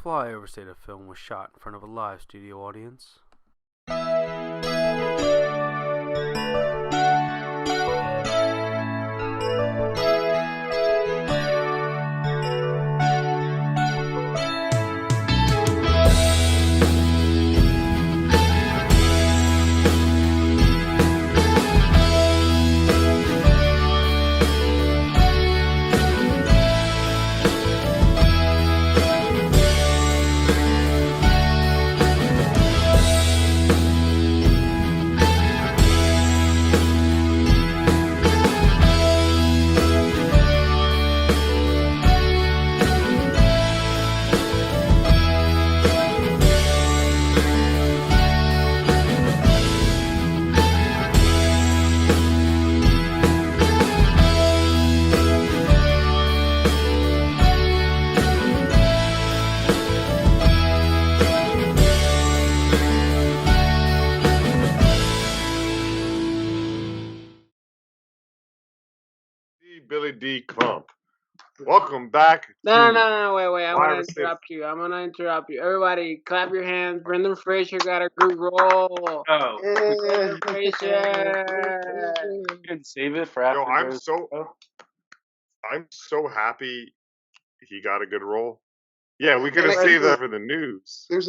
Flyover State of Film was shot in front of a live studio audience. Billy D. Clump. Welcome back. No, wait. I'm going to interrupt you. Everybody, clap your hands. Brendan Fraser got a good role. Oh. Brendan Fraser. You can save it for after. I'm so happy he got a good role. Yeah, we could have saved that for the news. There's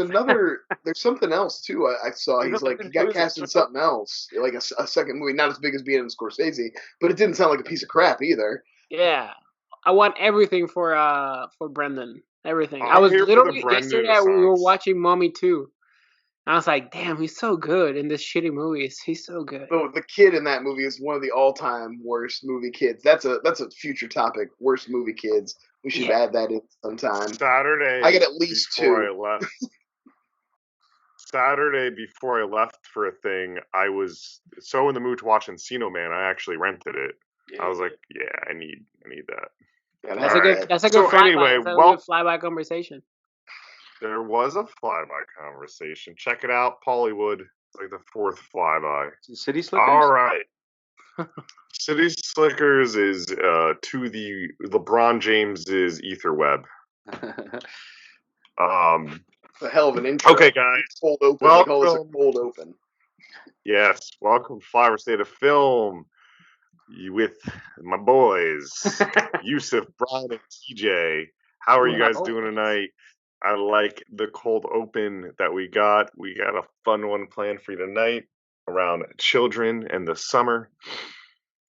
something else too. I saw he got cast in something else, like a second movie, not as big as being in Scorsese, but it didn't sound like a piece of crap either. Yeah, I want everything for Brendan. Everything. I was literally yesterday. We were watching Mommy 2. I was like, damn, he's so good in this shitty movie. He's so good. Oh, the kid in that movie is one of the all-time worst movie kids. That's a future topic. Worst movie kids. We should add that in sometime. Saturday. I get at least two. Saturday before I left for a thing, I was so in the mood to watch Encino Man. I actually rented it. Yeah. I was like, yeah, I need that. Yeah, that's a good flyby conversation. There was a flyby conversation. Check it out, Pollywood. It's like the fourth flyby. City Slickers? All right. City Slickers is to the LeBron James's ether web. A hell of an intro. Okay, guys. Cold open. Welcome. They call this a cold open. Yes. Welcome to Flyover State of Film. With my boys, Jusef, Brian, and TJ. How are you guys doing tonight? I like the cold open that we got. We got a fun one planned for you tonight around children and the summer.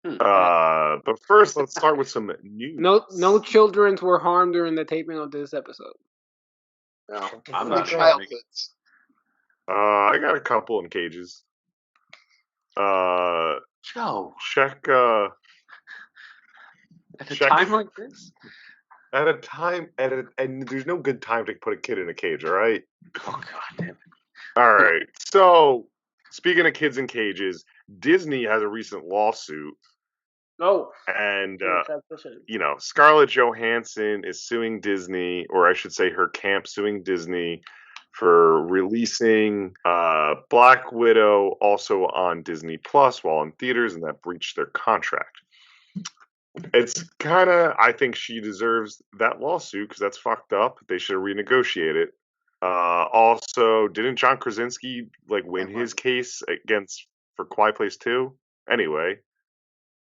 But first, let's start with some news. No children were harmed during the taping of this episode. No, I'm not sure. I got a couple in cages. Check. At a time like this? And there's no good time to put a kid in a cage, all right? Oh, God damn it. All right. So, speaking of kids in cages, Disney has a recent lawsuit. Oh. And, Scarlett Johansson is suing Disney, or I should say her camp suing Disney for releasing Black Widow also on Disney Plus while in theaters, and that breached their contract. It's kind of, I think she deserves that lawsuit because that's fucked up. They should renegotiate it. Also, didn't John Krasinski win his case for Quiet Place 2? Anyway,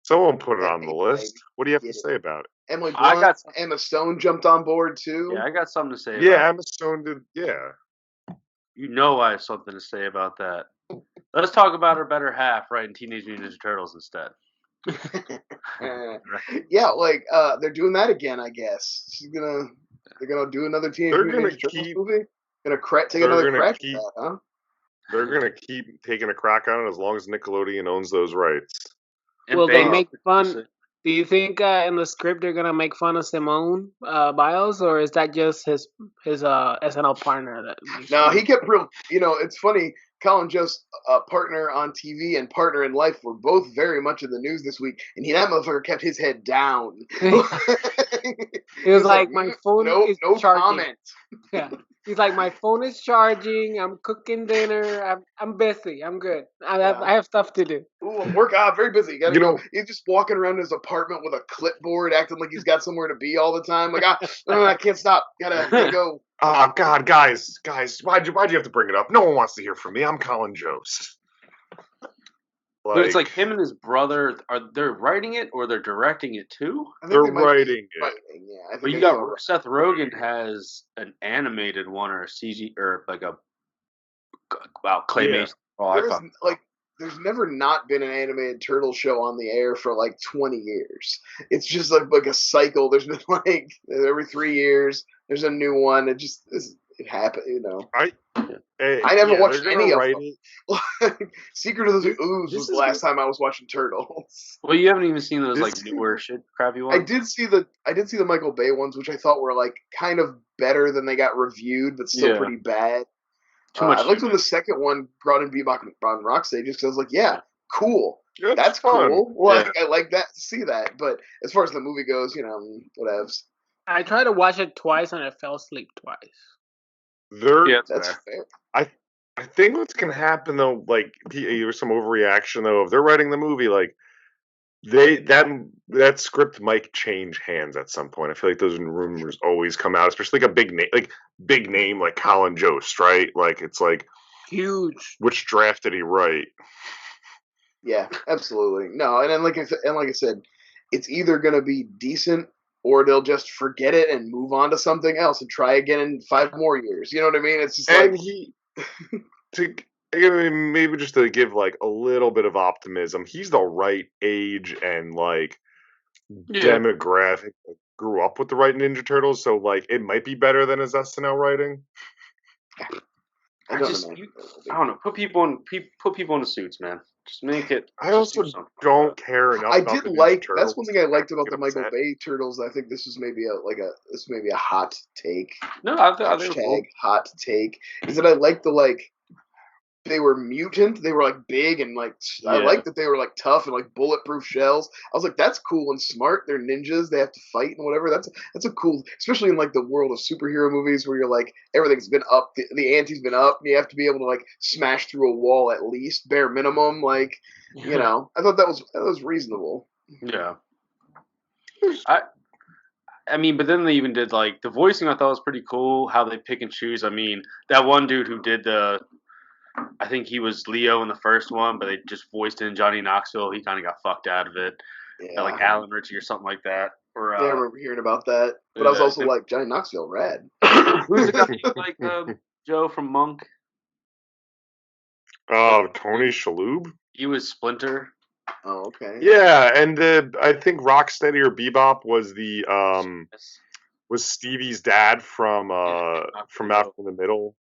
someone put it on the list. What do you have to say about it? Emily Blunt, Emma Stone jumped on board too. Yeah, I got something to say. Emma Stone did. Yeah. You know I have something to say about that. Let's talk about her better half writing Teenage Mutant Ninja Turtles instead. Yeah, they're doing that again, I guess. They're gonna do another Teenage Mutant Ninja Turtles movie. Take another crack at that, huh? They're gonna keep taking a crack on it as long as Nickelodeon owns those rights. Will they make fun? Do you think in the script they're gonna make fun of Simone Biles, or is that just his SNL partner? No, he kept real. It's funny. Colin Jost, partner on TV and partner in life, were both very much in the news this week, and that motherfucker kept his head down. He was like, "My phone is no charging." comment. Yeah. He's like, my phone is charging. I'm cooking dinner. I'm busy. I'm good. I have stuff to do. Ooh, I'm working. Very busy. Gotta go. He's just walking around his apartment with a clipboard, acting like he's got somewhere to be all the time. Like, I can't stop. Gotta go. Oh God, guys, why'd you have to bring it up? No one wants to hear from me. I'm Colin Jost. But it's like him and his brother. They're writing it or they're directing it too? They're writing it. Yeah, but you got Seth Rogen has an animated one or a CG or like a claymation. Yeah. There's never not been an animated turtle show on the air for like 20 years. It's just like a cycle. There's been like every 3 years there's a new one. It happened, you know. I never watched any of them. Secret of the Ooze was the last time I was watching Turtles. Well, you haven't even seen those newer crappy ones. I did see the Michael Bay ones, which I thought were like kind of better than they got reviewed, but still pretty bad. Too much. I liked when the second one brought in Bebop and Rocksteady just because I was like, yeah, cool. Yeah, that's cool. Like I like that to see that. But as far as the movie goes, you know, whatevs. I tried to watch it twice and I fell asleep twice. That's fair. I think what's gonna happen though, like there's some overreaction though. If they're writing the movie, like that script might change hands at some point. I feel like those rumors always come out, especially like a big name like Colin Jost, right? Like it's like huge. Which draft did he write? Yeah, absolutely. No, and then like I said, it's either gonna be decent or they'll just forget it and move on to something else and try again in 5 more years. You know what I mean? It's just maybe just to give like a little bit of optimism, he's the right age and like demographic. Grew up with the right Ninja Turtles, so like it might be better than his SNL writing. I don't know. Put people in the suits, man. Just make it. I also don't care enough. I did like. That's one thing I liked about the Michael Bay Turtles. I think this is maybe a hot take. No, I think hashtag hot take is that I like the they were mutant. They were like big and like I like that they were like tough and like bulletproof shells. I was like, that's cool and smart. They're ninjas. They have to fight and whatever. That's a cool, especially in like the world of superhero movies where you're like everything's been up, the ante's been up. And you have to be able to like smash through a wall at least, bare minimum. Like you know, I thought that was reasonable. Yeah. I mean, but then they even did like the voicing. I thought was pretty cool. How they pick and choose. I mean, that one dude who did I think he was Leo in the first one, but they just voiced in Johnny Knoxville. He kind of got fucked out of it. Yeah. Like Alan Ritchie or something like that. Or, I remember hearing about that. But I was also like, Johnny Knoxville, rad. Who's the guy like Joe from Monk? Tony Shalhoub? He was Splinter. Oh, okay. Yeah, and I think Rocksteady or Bebop was was Stevie's dad from Malcolm in the Middle.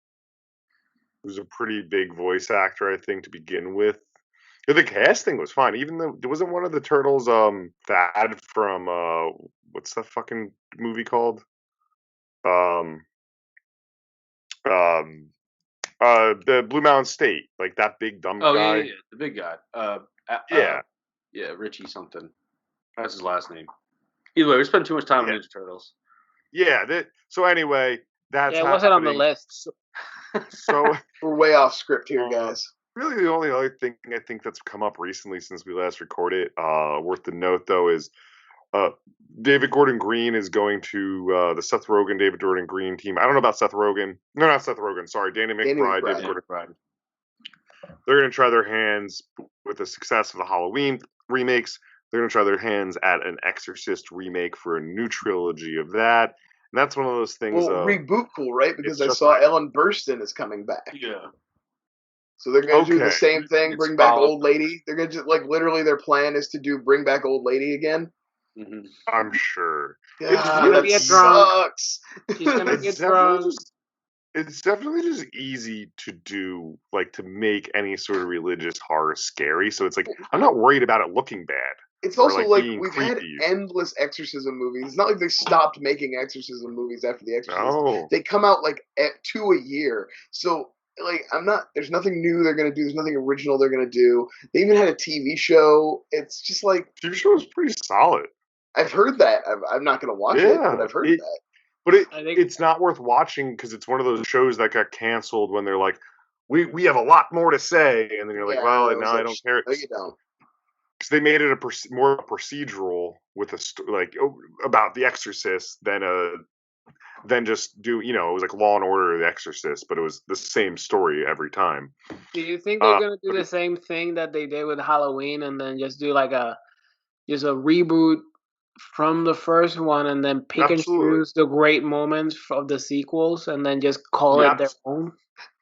Who's a pretty big voice actor, I think, to begin with. The casting was fine, even though there wasn't one of the Turtles Thad from what's that fucking movie called? The Blue Mountain State, like that big dumb guy. Oh yeah, the big guy. Richie something. That's his last name. Either way, we spent too much time on Ninja Turtles. Yeah. So anyway, that's it wasn't on the list. So we're way off script here, guys. Really, the only other thing I think that's come up recently since we last recorded, worth the note though, is David Gordon Green is going to the Seth Rogen, David Gordon Green team. I don't know about Seth Rogen. No, not Seth Rogen. Sorry, Danny McBride. David Gordon Green. They're going to try their hands with the success of the Halloween remakes. They're going to try their hands at an Exorcist remake for a new trilogy of that. And that's one of those things. Well, reboot cool, right? Because I saw Ellen Burstyn is coming back. Yeah. So they're going to do the same thing, bring back Old Lady. They're going to literally their plan is to bring back Old Lady again. Mm-hmm. I'm sure. That sucks. She's going to get drunk. It's definitely just easy to do, like to make any sort of religious horror scary. So it's like I'm not worried about it looking bad. It's also like we've had endless exorcism movies. It's not like they stopped making exorcism movies after The Exorcist. No. They come out like at 2 a year. So like there's nothing new they're gonna do. There's nothing original they're gonna do. They even had a TV show. It's just like TV show is pretty solid. I've heard that. I'm not gonna watch it, but I've heard that. But it's not worth watching because it's one of those shows that got canceled when they're like, we have a lot more to say, and then you're like, well, now I don't care. No, you don't. Because they made it more procedural with about The Exorcist than just do, it was like Law and Order or The Exorcist, but it was the same story every time. Do you think they're gonna do the same thing that they did with Halloween and then just do like a reboot from the first one and then pick and choose the great moments of the sequels and then just call it their own?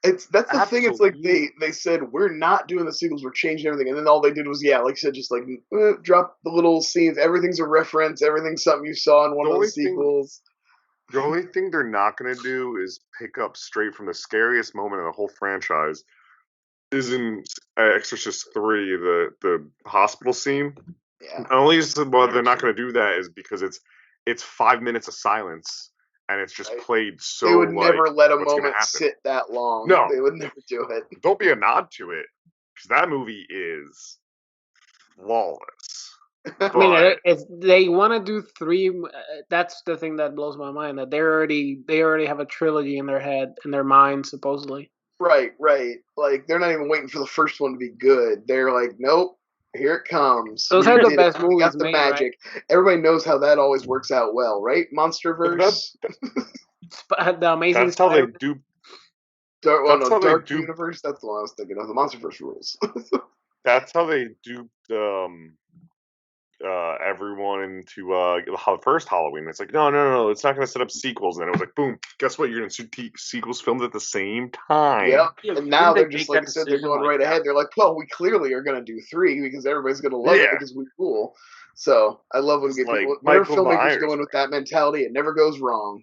That's the thing. It's like they said we're not doing the sequels, we're changing everything, and then all they did was like you said, just like drop the little scenes. Everything's a reference. Everything's something you saw in one of the sequels. The only thing they're not going to do is pick up straight from the scariest moment of the whole franchise. Is in Exorcist 3, the hospital scene. Yeah. The only reason why they're not going to do that is because it's 5 minutes of silence. And it's just played so. They would never let a moment sit that long. No, they would never do it. Don't be a nod to it, because that movie is flawless. I mean, if they want to do 3, that's the thing that blows my mind. That they already have a trilogy in their head, in their mind, supposedly. Right. Like they're not even waiting for the first one to be good. They're like, nope. Here it comes. Those are the best movies. Got the magic. Right? Everybody knows how that always works out well, right? Monsterverse. The Amazing. That's how they do. Dark Universe. That's the one I was thinking of. The Monsterverse rules. That's how they duped everyone into the first Halloween. It's like, no, it's not going to set up sequels. And then it was like, boom, guess what? You're going to see sequels filmed at the same time. Yep. And now they're just like I said, they're going right ahead. They're like, well, we clearly are going to do 3 because everybody's going to love it because we rule. So I love when filmmakers go in with that mentality. It never goes wrong.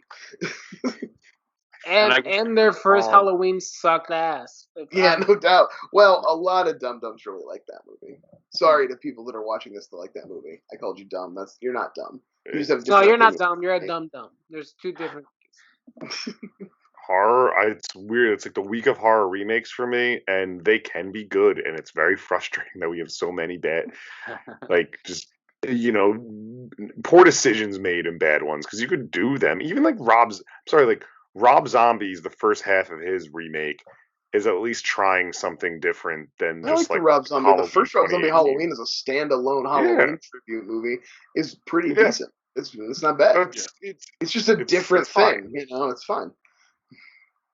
And their first Halloween sucked ass. Yeah, no doubt. Well, a lot of dum-dums really like that movie. Sorry to people that are watching this that like that movie. I called you dumb. You're not dumb. You just have you're not dumb. You're a dum-dum. There's 2 different things. Horror, it's weird. It's like the week of horror remakes for me, and they can be good, and it's very frustrating that we have so many bad, just poor decisions made and bad ones, because you could do them. Even like Rob Zombie's the first half of his remake is at least trying something different than just like Rob Zombie. The first Rob Zombie Halloween is a standalone Halloween tribute movie. Is pretty decent. It's not bad. It's just a different thing. It's fine.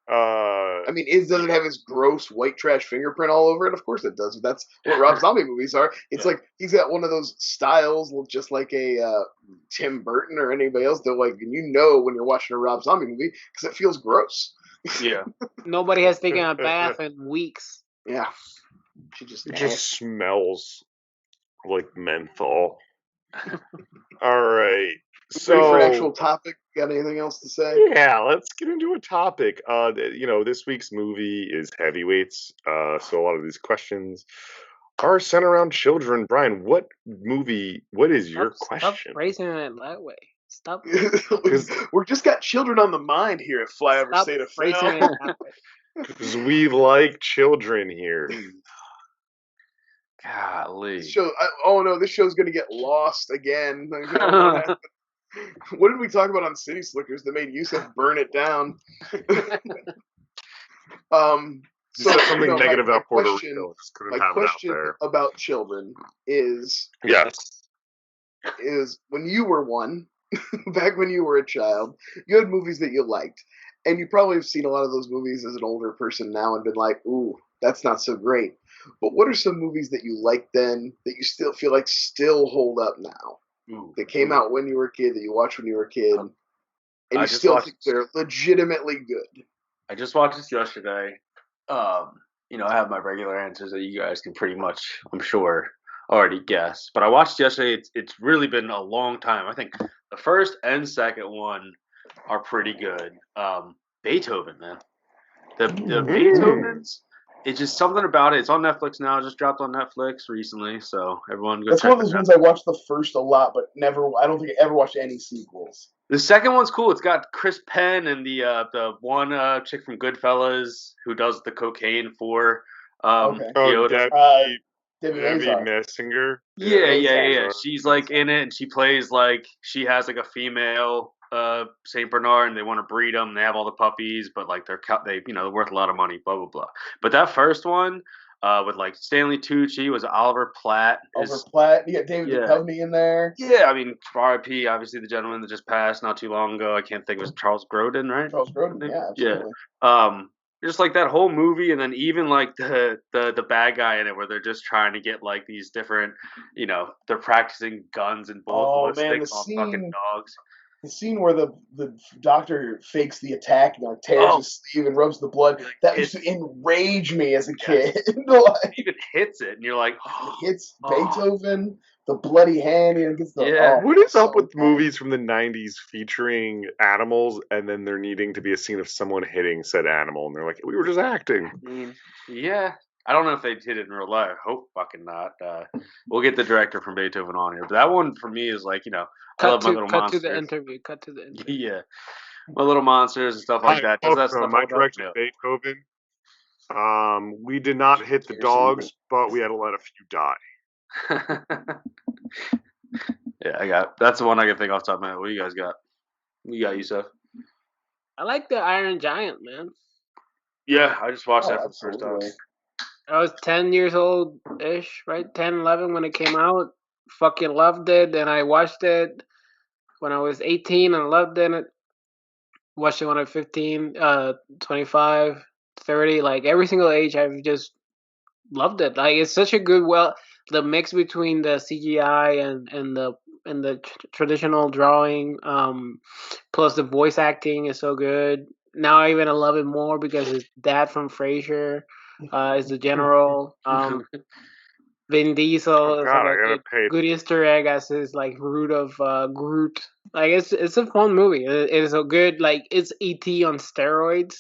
I mean, does it have his gross white trash fingerprint all over it? Of course it does. That's what Rob Zombie movies are. It's like he's got one of those styles, just like a Tim Burton or anybody else. That when you're watching a Rob Zombie movie because it feels gross. Yeah. Nobody has taken a bath in weeks. Yeah. It just smells like menthol. All right. So, ready for an actual topic? Got anything else to say? Yeah, let's get into a topic. This week's movie is Heavyweights. So a lot of these questions are centered around children. Brian, what is your question? Stop phrasing it that way. Stop. We're just got children on the mind here at Flyover State of phrasing it that way. Because we like children here. Golly. This show's going to get lost again. What did we talk about on City Slickers that made Jusef burn it down? Something negative about Puerto Rico. My question about children is when you were one, back when you were a child, you had movies that you liked. And you probably have seen a lot of those movies as an older person now and been like, ooh, that's not so great. But what are some movies that you liked then that you still feel like still hold up now? That came out when you were a kid, that you watched when you were a kid, and you still think they're legitimately good. I just watched this yesterday. I have my regular answers that you guys can pretty much, I'm sure, already guess. But I watched yesterday. It's really been a long time. I think the first and second one are pretty good. Beethoven, man. The Beethovens. It's just something about it. It's on Netflix now. It just dropped on Netflix recently, so everyone go check it out. That's one of those ones I watched the first a lot, but I don't think I ever watched any sequels. The second one's cool. It's got Chris Penn and the one chick from Goodfellas who does the cocaine for Yoda. Debbie Messinger. Yeah. She's like in it, and she plays like she has like a female Saint Bernard, and they want to breed them. And they have all the puppies, but like they're worth a lot of money. Blah blah blah. But that first one with like Stanley Tucci was Oliver Platt. You got David Duchovny in there. Yeah, I mean R.I.P. Obviously the gentleman that just passed not too long ago. I can't think. It was Charles Grodin, right? Charles Grodin. Yeah, absolutely. Yeah. Just like that whole movie, and then even like the bad guy in it, where they're just trying to get like these different, they're practicing guns and ballistics on fucking dogs. The scene where the doctor fakes the attack and tears his sleeve and rubs the blood, that used to enrage me as a kid. It even hits it, and you're like, it hits Beethoven. The bloody hand, gets the. What is up with movies from the 90s featuring animals, and then there needing to be a scene of someone hitting said animal, and they're like, we were just acting. Yeah. I don't know if they did it in real life. Hope fucking not. We'll get the director from Beethoven on here. But that one for me is like, I love my little monsters. Cut to the interview. Yeah. My little monsters and stuff like that. Does that stuff my director, Beethoven. We did not hit the dogs, but we had to let a few die. Yeah, that's the one I can think off the top of my head. What do you guys got? What you got, Jusef? I like the Iron Giant, man. Yeah, I just watched that for the first time. I was 10 years old-ish, right? 10, 11 when it came out. Fucking loved it, and I watched it when I was 18 and loved it. Watched it when I was 15, 25, 30. Like, every single age, I've just loved it. Like, it's such a good, the mix between the CGI and the traditional drawing, plus the voice acting is so good. Now I even love it more because his dad from Frasier is the general. Vin Diesel is a good Easter egg as his like root of Groot. Like it's a fun movie. It is a good it's E.T. on steroids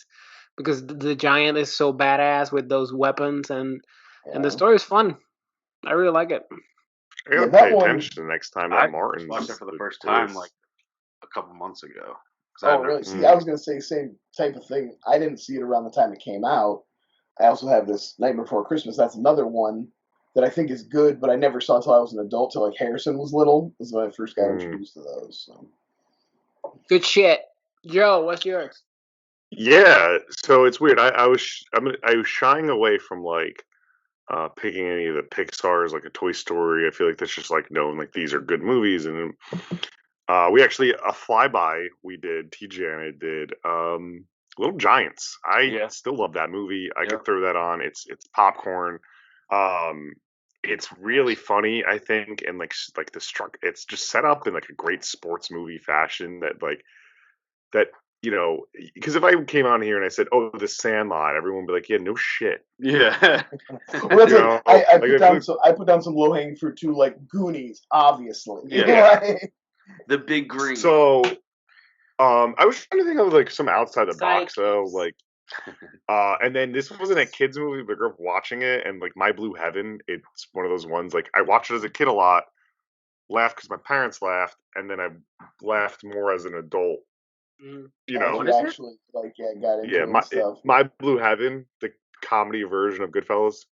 because the giant is so badass with those weapons and the story is fun. I really like it. I gotta pay attention the next time that Martin watched it for the first time like a couple months ago. Oh, really? See, I was gonna say the same type of thing. I didn't see it around the time it came out. I also have this Nightmare Before Christmas. That's another one that I think is good, but I never saw until I was an adult. Till Harrison was little. This is when I first got introduced to those. So. Good shit, Joe. What's yours? Yeah, so it's weird. I was shying away from picking any of the Pixar's like a Toy Story. I feel like that's just known these are good movies, and we actually a flyby we did. TJ and I did Little Giants. I still love that movie. I could throw that on. It's popcorn. It's really funny, I think, and it's just set up in a great sports movie fashion that because if I came on here and I said, "Oh, The Sandlot," everyone would be like, "Yeah, no shit." Yeah. I put down some low hanging fruit too, like Goonies, obviously. Yeah. The Big Green. So, I was trying to think of some outside the box though, and then this wasn't a kids movie, but I grew up watching it, and My Blue Heaven. It's one of those ones I watched it as a kid a lot, laughed because my parents laughed, and then I laughed more as an adult. Actually got into stuff. My Blue Heaven, the comedy version of Goodfellas.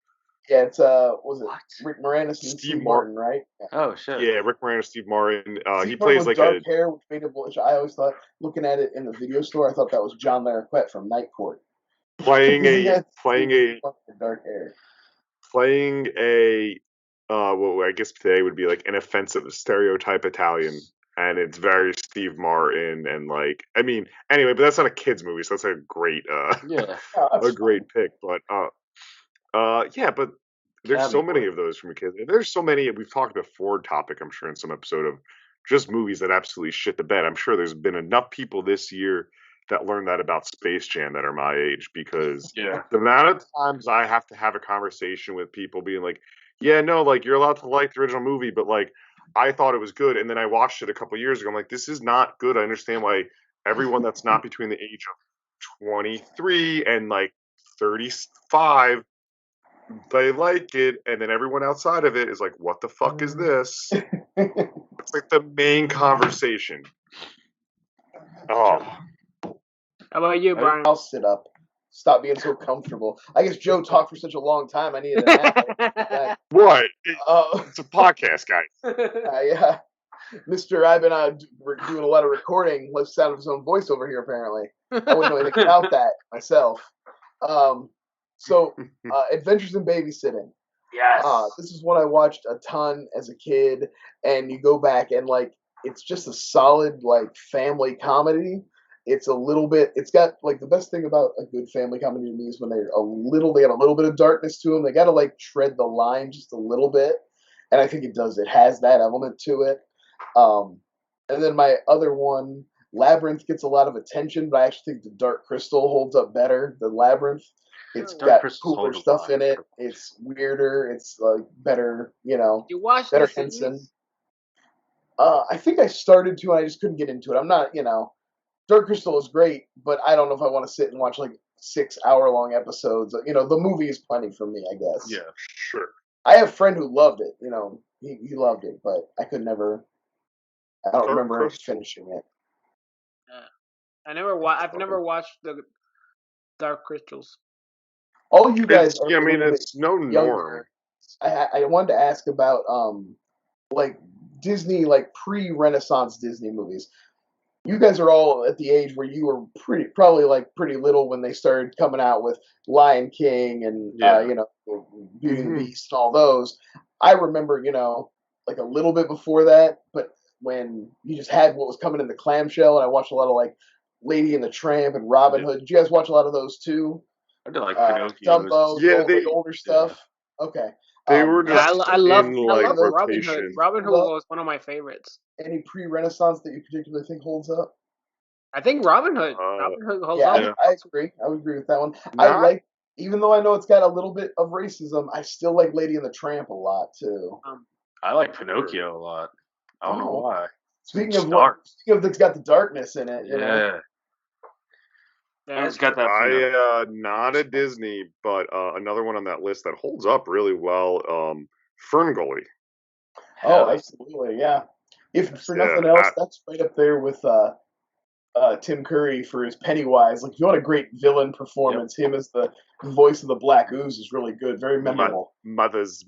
Yeah, it's was it Rick Moranis and Steve Martin, right? Yeah. Oh shit. Yeah, Rick Moranis, Steve Martin. He plays dark hair with faded blonde. I always thought, looking at it in the video store, I thought that was John Larroquette from Night Court. Playing a dark hair. Playing a I guess today would be an offensive stereotype Italian. And it's very Steve Martin and anyway, but that's not a kids movie, so that's a great great pick. But but there's so many of those from kids. There's so many. We've talked about Ford topic, I'm sure, in some episode of just movies that absolutely shit the bed. I'm sure there's been enough people this year that learned that about Space Jam that are my age, because the amount of times I have to have a conversation with people being like, yeah, no, you're allowed to like the original movie, but I thought it was good, and then I watched it a couple years ago. I'm like, this is not good. I understand why everyone that's not between the age of 23 and 35, they like it, and then everyone outside of it is like, what the fuck is this? It's the main conversation. Oh. How about you, Brian? I'll sit up. stop being so comfortable. I guess Joe talked for such a long time. I needed a nap. What? It's a podcast, guys. Yeah. Mr. I've been doing a lot of recording. Let's sound of his own voice over here, apparently. I wouldn't know anything about that myself. So, Adventures in Babysitting. Yes. This is one I watched a ton as a kid, and you go back and, like, it's just a solid, like, family comedy. It's got, like, the best thing about a good family comedy to me is when they got a little bit of darkness to them. They got to, like, tread the line just a little bit, and I think it does. It has that element to it. And then my other one, Labyrinth, gets a lot of attention, but I actually think The Dark Crystal holds up better than Labyrinth. It's got cooler stuff in it. It's weirder. It's like better, You watched better Henson. I think I started to, and I just couldn't get into it. I'm not, Dark Crystal is great, but I don't know if I want to sit and watch like 6-hour-long episodes. The movie is plenty for me, I guess. Yeah, sure. I have a friend who loved it. He loved it, but I could never. I don't remember finishing it. I've never watched the Dark Crystals. All you guys are. It's no norm. I wanted to ask about like Disney, like pre-Renaissance Disney movies. You guys are all at the age where you were probably pretty little when they started coming out with Lion King and Beauty and the Beast and all those. I remember, like a little bit before that, but when you just had what was coming in the clamshell, and I watched a lot of like Lady and the Tramp and Robin Hood. Did you guys watch a lot of those too? I did like Pinocchio. Dumbo, the older stuff. Okay. They were just I love Robin Hood. Robin Hood was one of my favorites. Any pre-Renaissance that you particularly think holds up? I think Robin Hood. Robin Hood holds up. Yeah, I agree. I would agree with that one. Even though I know it's got a little bit of racism, I still like Lady and the Tramp a lot too. I like Pinocchio a lot. I don't know why. Speaking of that's got the darkness in it. It's got that. Not a Disney, but another one on that list that holds up really well. Ferngully. Oh, absolutely, yeah. If for nothing else, that's right up there with Tim Curry for his Pennywise. Like, if you want a great villain performance, him as the voice of the Black Ooze is really good, very memorable. Mother's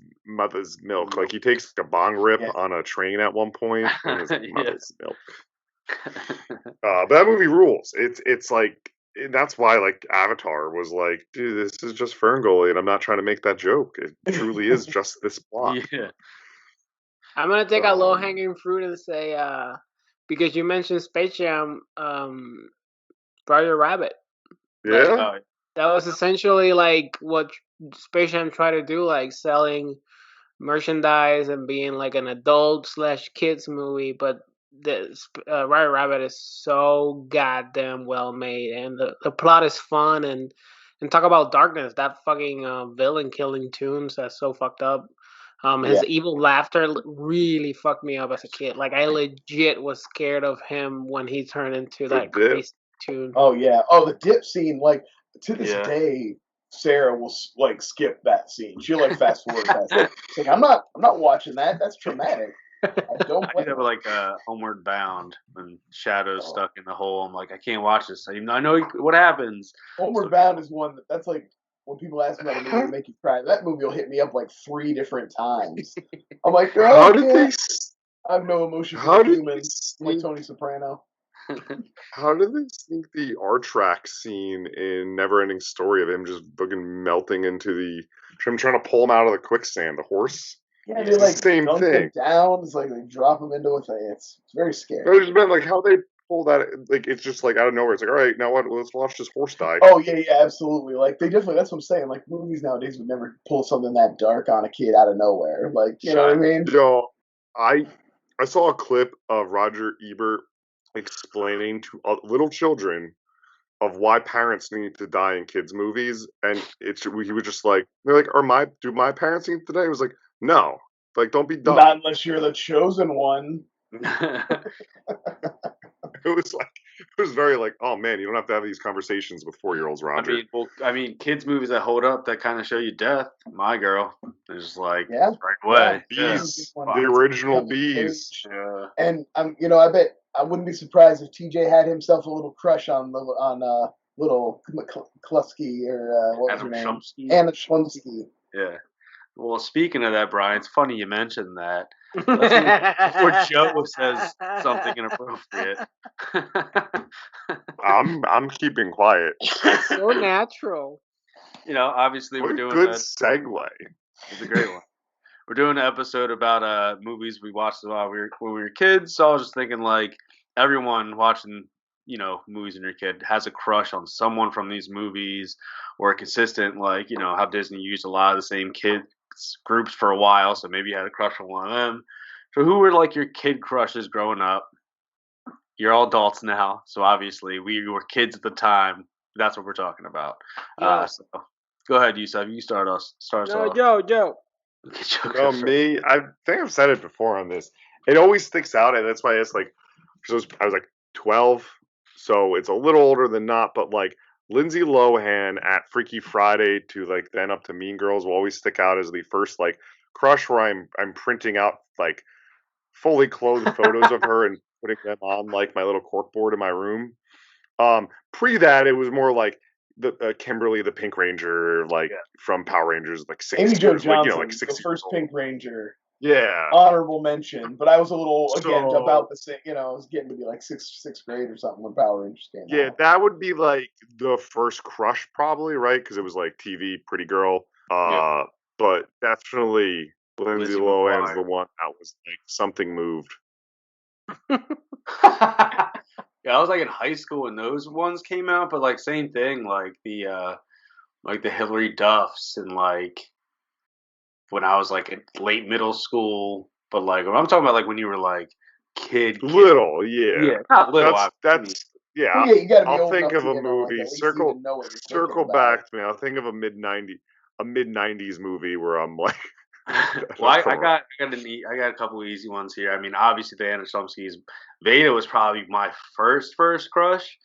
milk. Like, he takes a bong rip on a train at one point. And his mother's milk. But that movie rules. It's like. That's why, like, Avatar was like, dude, this is just Ferngully, and I'm not trying to make that joke. It truly is just this plot. Yeah. I'm going to take a low-hanging fruit and say, because you mentioned Space Jam, Roger Rabbit. Yeah. That was essentially, like, what Space Jam tried to do, like, selling merchandise and being, like, an adult/kids movie, but Roger Rabbit is so goddamn well made, and the plot is fun, and talk about darkness. That fucking villain killing Toons, that's so fucked up. His evil laughter really fucked me up as a kid. Like, I legit was scared of him when he turned into that crazy Toon. Oh yeah. Oh, the dip scene. Like, to this day, Sarah will like skip that scene. She'll like fast forward past it. It's like, I'm not watching that. That's traumatic. I did have like Homeward Bound when Shadow's stuck in the hole. I'm like, I can't watch this. Even though I know what happens. Homeward Bound is one that's like, when people ask me about a movie to make you cry, that movie will hit me up like 3 different times. I'm like, how did they? I have no emotion for humans. Like Tony Soprano. How did they sneak the R-Track scene in Neverending Story of him just fucking melting into him trying to pull him out of the quicksand? The horse. Yeah, they like same thing. Down. It's like they drop him into a thing. It's very scary. It's just been like how they pull that. Like, it's just like out of nowhere. It's like, all right, now what? Let's watch this horse die. Oh yeah, absolutely. Like, they definitely. That's what I'm saying. Like, movies nowadays would never pull something that dark on a kid out of nowhere. Like, you know what I mean? Yo, I saw a clip of Roger Ebert explaining to little children of why parents need to die in kids' movies, and he was just like, they're like, do my parents need to die? He was like, no, like, don't be dumb. Not unless you're the chosen one. It was very like, oh man, you don't have to have these conversations with 4-year-olds, Roger. I mean, kids movies that hold up that kind of show you death. My Girl is like right away. Bees, the original Bees. And I bet I wouldn't be surprised if TJ had himself a little crush on little Klusky or what was her name? Shumsky? Anna Schlumsky. Yeah. Well, speaking of that, Brian, it's funny you mentioned that. Let's see before Joe says something inappropriate. I'm keeping quiet. So natural. Obviously what we're doing good segue. It's a great one. We're doing an episode about movies we watched when we were kids. So I was just thinking, like, everyone watching, movies when you're a kid has a crush on someone from these movies, or a consistent, like, how Disney used a lot of the same kids groups for a while. So maybe you had a crush on one of them. So who were like your kid crushes growing up? You're all adults now, so obviously we were kids at the time. That's what we're talking about. So go ahead, Jusef. You start us off. Joe. No, me. I think I've said it before on this. It always sticks out, and that's why it's like, because I was like 12, so it's a little older than not. But like Lindsay Lohan at Freaky Friday to like then up to Mean Girls will always stick out as the first like crush where I'm printing out like fully clothed photos of her and putting them on like my little corkboard in my room. Pre that, it was more like the Kimberly the Pink Ranger, like from Power Rangers, like 6 Amy Jo Johnson, like 6 the first Pink Ranger. Yeah. Honorable mention, but I was a little about the same. I was getting to be like sixth grade or something when Power Rangers came out. Yeah, that would be like the first crush, probably, right? Because it was like TV, pretty girl. But definitely Lindsay Lohan's the one that was like something moved. Yeah, I was like in high school when those ones came out, but like same thing, like the Hillary Duffs and like when I was like in late middle school. But like when I'm talking about like when you were like kid. Little, yeah. Not little. That's yeah. You gotta be I'll think of a movie. Circle back to me. I'll think of a mid '90s movie where I'm like. Well, I got a couple of easy ones here. I mean, obviously the Anna Schlumskys. Veda was probably my first crush,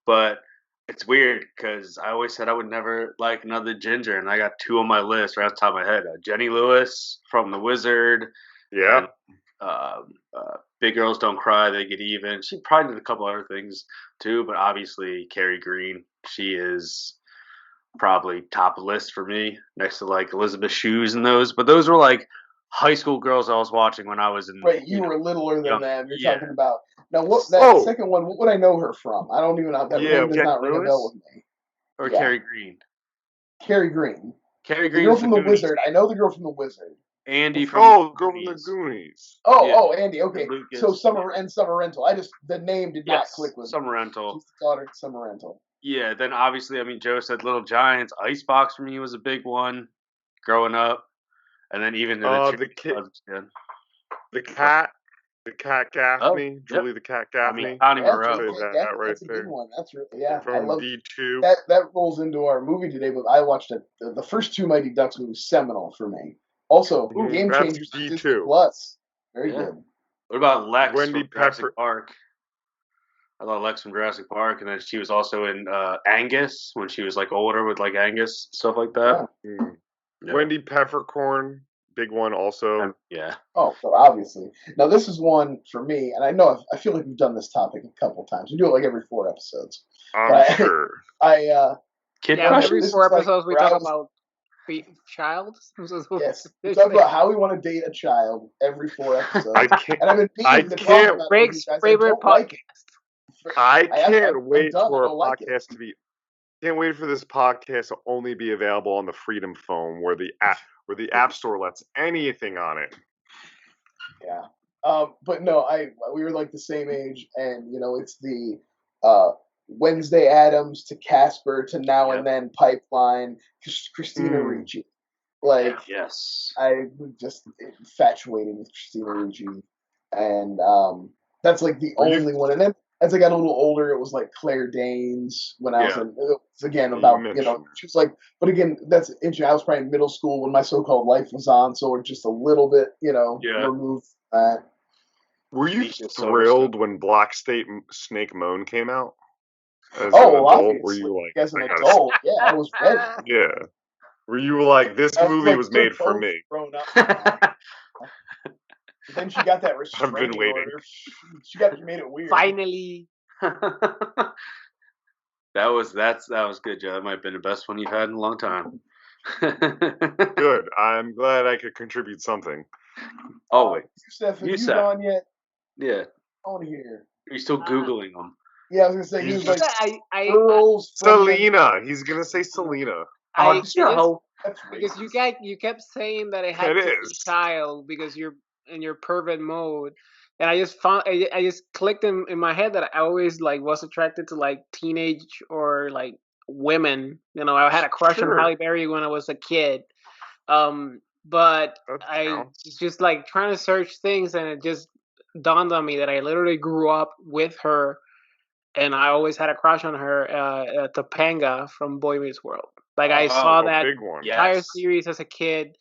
but it's weird because I always said I would never like another ginger, and I got two on my list right off the top of my head. Jenny Lewis from The Wizard. Yeah. And, Big Girls Don't Cry, They Get Even. She probably did a couple other things too, but obviously Carrie Green. She is probably top list for me, next to like Elizabeth Shoes and those. But those were like high school girls I was watching when I was in. Right, you were littler than them. You're talking about now. What that second one? What would I know her from? I don't even know. That name does not ring a bell with me. Or Carrie Green. Carrie Green. Carrie Green. The girl from The Wizard. I know the girl from The Wizard. Andy from the girl from the Goonies. Oh, Andy. Okay, so Summer Rental. The name did not click with Summer Rental. She's the daughter of Summer Rental. Yeah, then obviously, I mean, Joe said Little Giants. Icebox for me was a big one growing up. And then even the cat Gaffney, Julie the Cat Gaffney. I mean, Connie Moreau. That's a good one. That's really, from I love D2. That rolls into our movie today, but I watched the first two Mighty Ducks movies, seminal for me. Also, Game Changers D2 Plus, very good. What about Lex Wendy from Jurassic Park? I love Lex from Jurassic Park, and then she was also in Angus when she was like older with like Angus stuff like that. Yeah. Wendy Peppercorn, big one also. Yeah. Oh, so obviously. Now this is one for me, and I feel like we've done this topic a couple times. We do it like every 4 episodes. I'm sure. Every 4 episodes we talk about child. Yes, we talk about how we want to date a child every 4 episodes. I can't. Greg's favorite podcast. I can't wait for a podcast to be. Can't wait for this podcast to only be available on the Freedom Phone, where the App Store lets anything on it. Yeah, but no, we were like the same age, and it's the Wednesday Addams to Casper to Now and Then Pipeline, Christina Ricci. Yes, I was just infatuated with Christina Ricci, and that's like the only one. And then as I got a little older, it was like Claire Danes when I was it was again about she was like, but again that's interesting. I was probably in middle school when My So-Called Life was on, so we're just a little bit removed from that. Were you thrilled when Black Snake Moan came out? As an adult, were you like, as an adult? Yeah, I was ready. Yeah. Were you like, this movie was made for me? Then she got that restraining order. She made it weird. Finally. That was good, Joe. That might have been the best one you've had in a long time. Good. I'm glad I could contribute something. Oh wait, Jusef, have you gone yet? Yeah. I want to hear. Are you still Googling them? Yeah, I was gonna say he was like Selena. He's gonna say Selena. Because you kept saying that I had to be child because you're in your pervert mode, and I just clicked in my head that I always like was attracted to like teenage or like women. You know, I had a crush on Halle Berry when I was a kid. But I was just like trying to search things, and it just dawned on me that I literally grew up with her, and I always had a crush on her, Topanga from Boy Meets World. Like I saw that entire series as a kid,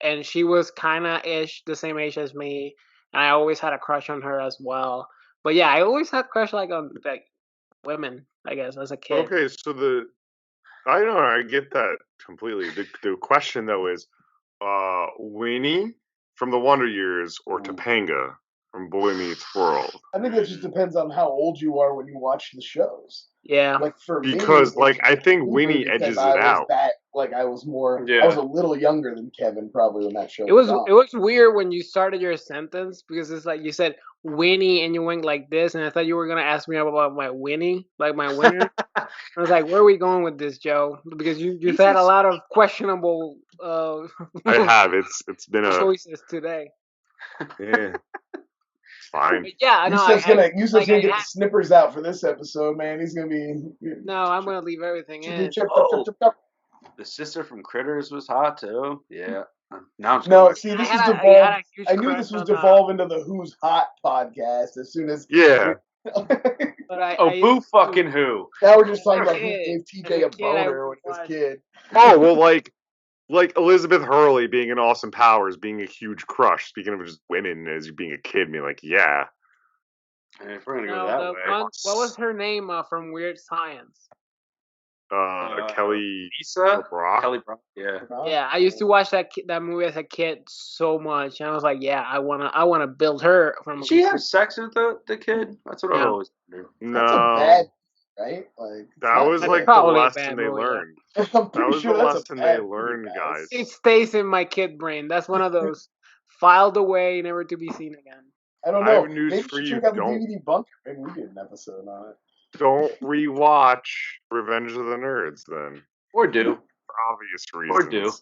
and she was kind of the same age as me, and I always had a crush on her as well. But yeah, I always had crush on like women, I guess, as a kid. Okay, so I get that completely. The question though is, Winnie from the Wonder Years or Topanga from Boy Meets World? I think it just depends on how old you are when you watch the shows. Yeah. Like for me, because I think Winnie edges it out. I was a little younger than Kevin probably when that show was on. It was weird when you started your sentence because it's like you said Winnie and you went like this, and I thought you were gonna ask me about my Winnie, like my winner. I was like, where are we going with this, Joe? Because you've had a lot of questionable I have. It's been choices today. Yeah. Fine. But yeah, I know. Yusef's gonna get the snippers out for this episode, man. He's gonna be. No, I'm gonna leave everything in. The sister from Critters was hot too. Yeah. Now this was devolved. I knew this was devolve into the Who's Hot podcast as soon as. Yeah. Boo fucking who? Now we're just talking about who gave TJ a boner when he was a kid. Oh well, like Elizabeth Hurley being in Austin Powers, being a huge crush. Speaking of just women as being a kid, being like, yeah. If we're gonna go that way, what was her name from Weird Science? Kelly Brock. Kelly Brock. Yeah. Yeah, I used to watch that movie as a kid so much, and I was like, yeah, I wanna build her from. Did she have sex with the kid? That's what I always wondered. No. That's a bad, right? Like that was like the lesson they learned. Yeah. That was the lesson they learned, guys. It stays in my kid brain. That's one of those filed away, never to be seen again. I don't know. I have news Maybe for you. Check out the DVD bunker. Maybe we did an episode on it. Don't rewatch Revenge of the Nerds then. Or do. For obvious reasons. Or do.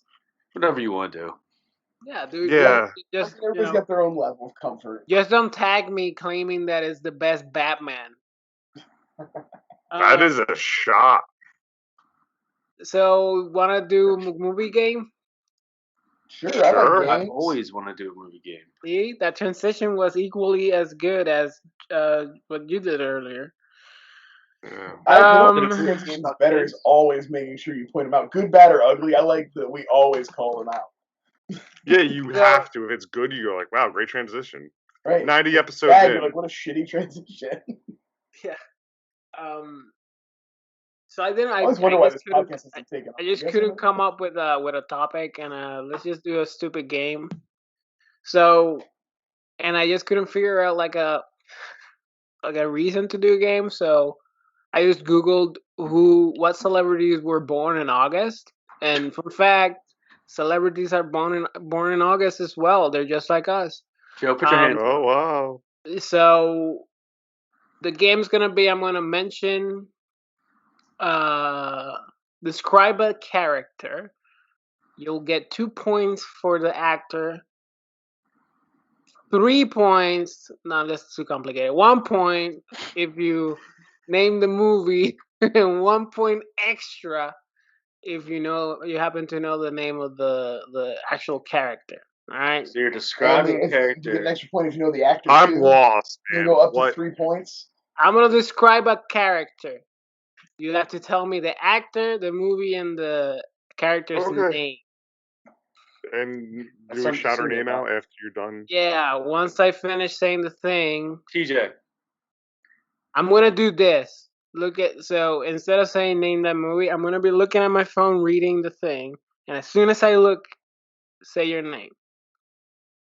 Whatever you want to do. Yeah, dude. Yeah. Just, everybody's got their own level of comfort. Just don't tag me claiming that it's the best Batman. That is a shot. So, wanna do movie game? Sure. I always want to do a movie game. See, that transition was equally as good as what you did earlier. Yeah. Better is always making sure you point them out. Good, bad, or ugly. I like that we always call them out. Yeah, you have to. If it's good, you go like, wow, great transition. Right. 90 episodes in. You're like, what a shitty transition. Yeah. So I didn't. I always wonder why this podcast isn't taken off. I just couldn't come up with a topic, and let's just do a stupid game. So, and I just couldn't figure out like a reason to do a game. So, I just Googled what celebrities were born in August, and fun fact, celebrities are born in August as well. They're just like us. Joe, put your hands up. Oh wow! So, the game's gonna be I'm gonna mention. Describe a character. You'll get 2 points for the actor. 3 points. No, that's too complicated. 1 point if you name the movie, and 1 point extra if you happen to know the name of the actual character. All right. So you're describing a character. You get an extra point if you know the actor. I'm lost. You go up to 3 points. I'm gonna describe a character. You have to tell me the actor, the movie, and the character's name. And do we shout her name out after you're done? Yeah, once I finish saying the thing. TJ. I'm going to do this. So instead of saying name that movie, I'm going to be looking at my phone reading the thing. And as soon as I look, say your name.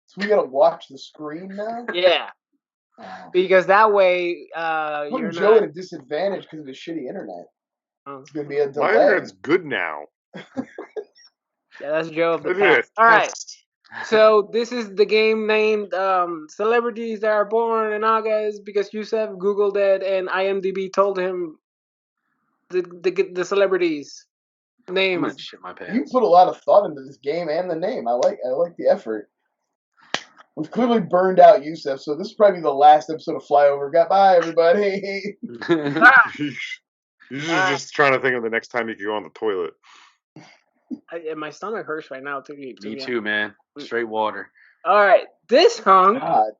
So we got to watch the screen now? Yeah. Because that way, putting Joe at a disadvantage because of his shitty internet. It's gonna be a delay. My internet's good now. Yeah, that's Joe of the past. All right. So this is the game named Celebrities That Are Born in August because Jusef Googled it and IMDb told him the celebrities names. I'm gonna shit my pants. You put a lot of thought into this game and the name. I like the effort. We've clearly burned out Jusef, so this is probably the last episode of Flyover. Goodbye, everybody. You're just trying to think of the next time you could go on the toilet. My stomach hurts right now. Me too, man. Straight water. All right, this hunk. God.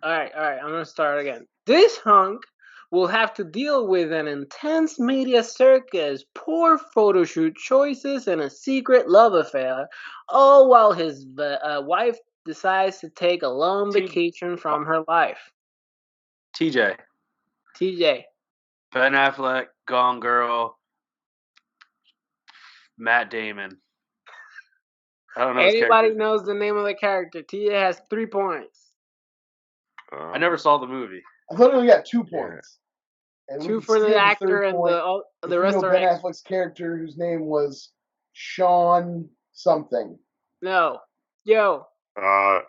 All right. I'm gonna start again. This hunk will have to deal with an intense media circus, poor photo shoot choices, and a secret love affair, all while his wife decides to take a long vacation from her life. TJ. Ben Affleck, Gone Girl, Matt Damon. I don't know. Anybody knows the name of the character? TJ has 3 points. I never saw the movie. I thought we got 2 points. And 2 for the actor and the rest are Ben Affleck's character, whose name was Sean something. No. Yo. No,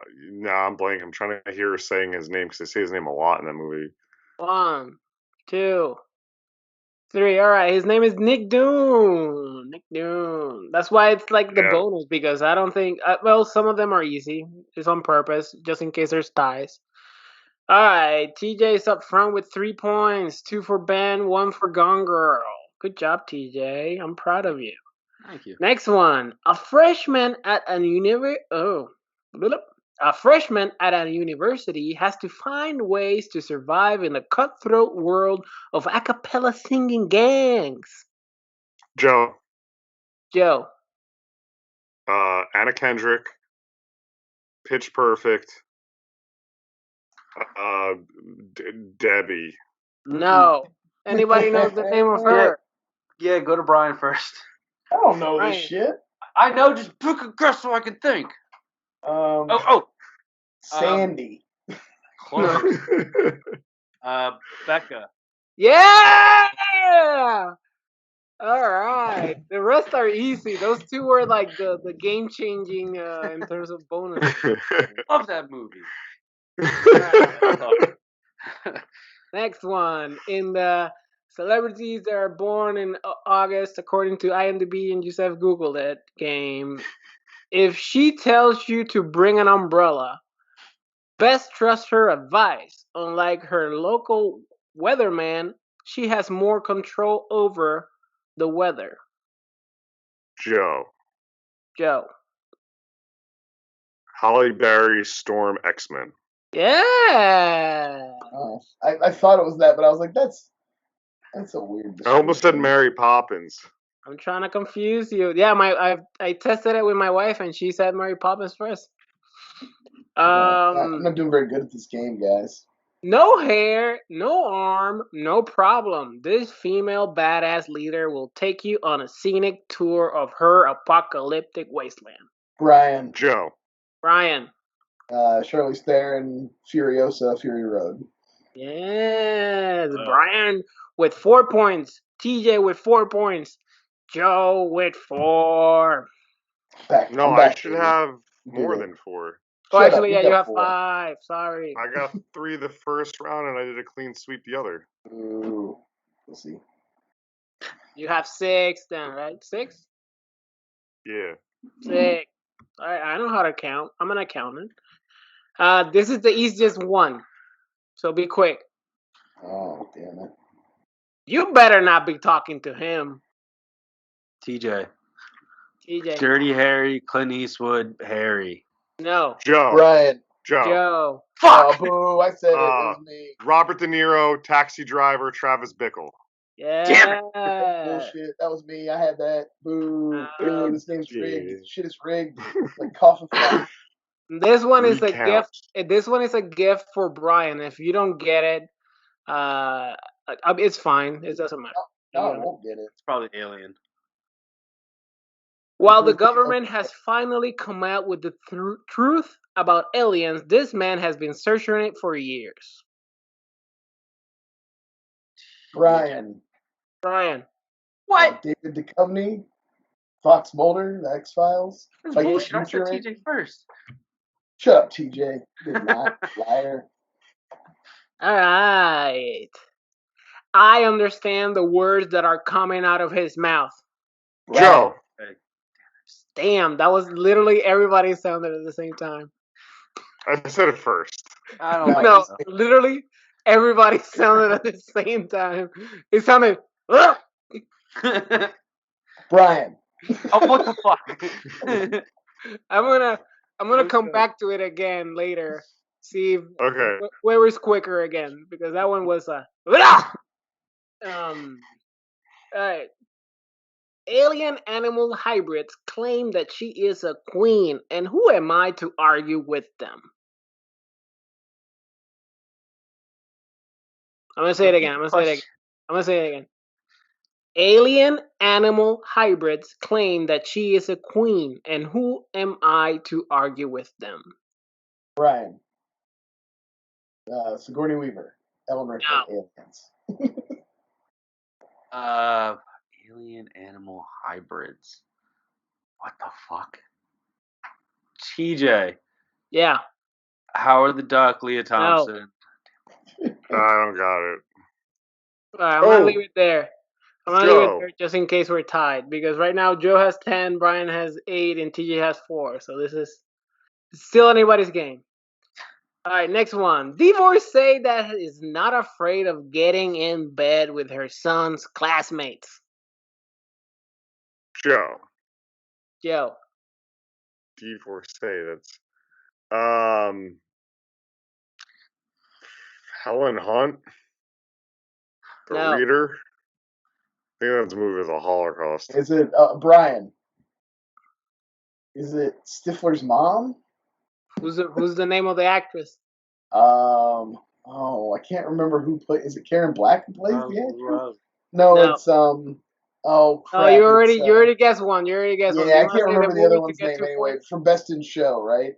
I'm blank. I'm trying to hear her saying his name because they say his name a lot in that movie. 1, 2, 3. All right, his name is Nick Doon. That's why it's like the bonus, because I don't think. Well, some of them are easy. It's on purpose, just in case there's ties. All right, TJ's up front with 3 points. 2 for Ben, 1 for Gone Girl. Good job, TJ. I'm proud of you. Thank you. Next one. A freshman at a university has to find ways to survive in the cutthroat world of a cappella singing gangs. Joe. Anna Kendrick. Pitch Perfect. Debbie. No. Anybody knows the name of her? Yeah, go to Brian first. I don't know this shit. I know, just pick a guess so I can think. Sandy. Close. Becca. Yeah! All right. The rest are easy. Those 2 were like the game-changing in terms of bonus. Love that movie. Next one. In the Celebrities That Are Born in August, according to IMDb and Jusef Googled it game, if she tells you to bring an umbrella, best trust her advice. Unlike her local weatherman, she has more control over the weather. Joe. Halle Berry, Storm, X-Men. Yeah. Oh, I thought it was that, but I was like, that's a weird. I almost said Mary Poppins. I'm trying to confuse you. Yeah, I tested it with my wife, and she said Mary Poppins first. I'm not doing very good at this game, guys. No hair, no arm, no problem. This female badass leader will take you on a scenic tour of her apocalyptic wasteland. Brian. Joe. Charlize Theron, Furiosa, Fury Road. Yes, Brian with 4 points. TJ with 4 points. Joe with 4. I should have more than 4. Oh, actually, you have 5. Sorry. I got 3 the first round, and I did a clean sweep the other. Ooh. We'll see. You have 6 then, right? 6? Yeah. 6. All right, I know how to count. I'm an accountant. This is the easiest one, so be quick. Oh, damn it. You better not be talking to him. TJ. Dirty Harry, Clint Eastwood, Harry. No. Joe. Brian. Joe. Fuck! Oh, boo, I said it. It was me. Robert De Niro, Taxi Driver, Travis Bickle. Yeah. Damn it. Bullshit. That was me. I had that. Boo. This game's rigged. Shit is rigged. Like coffin flash. This one is a gift. This one is a gift for Brian. If you don't get it, it's fine. It doesn't matter. No, I won't get it. It's probably Alien. While the government has finally come out with the truth about aliens, this man has been searching it for years. Brian. What? David Duchovny, Fox Mulder, The X-Files. That's bullshit. I said TJ first. Shut up, TJ. Did not. Liar. All right. I understand the words that are coming out of his mouth. Joe. Damn, that was literally everybody sounded at the same time. I said it first. I don't know. Literally everybody sounded at the same time. It sounded. Brian. Oh, what the fuck? I'm gonna come back to it again later. See if where is quicker again, because that one was alright. Alien animal hybrids claim that she is a queen, and who am I to argue with them? I'm gonna say it again. Alien animal hybrids claim that she is a queen, and who am I to argue with them? Brian. Sigourney Weaver. Eleanor from Aliens. Alien animal hybrids. What the fuck? TJ. Yeah. Howard the Duck, Leah Thompson. No. I don't got it. Alright, I'm gonna leave it there. I'm gonna leave it there just in case we're tied, because right now Joe has 10, Brian has 8, and TJ has 4. So this is still anybody's game. Alright, next one. Divorcee that is not afraid of getting in bed with her son's classmates. Joe. Divorcee, that's Helen Hunt. The Reader. I think that's a movie with a Holocaust. Is it Brian? Is it Stifler's mom? Who's the name of the actress? I can't remember who plays. Is it Karen Black who plays the actress? No, it's Oh, crap. You already guessed one. You already guessed one. Yeah, I can't remember the other one's name anyway. From Best in Show, right?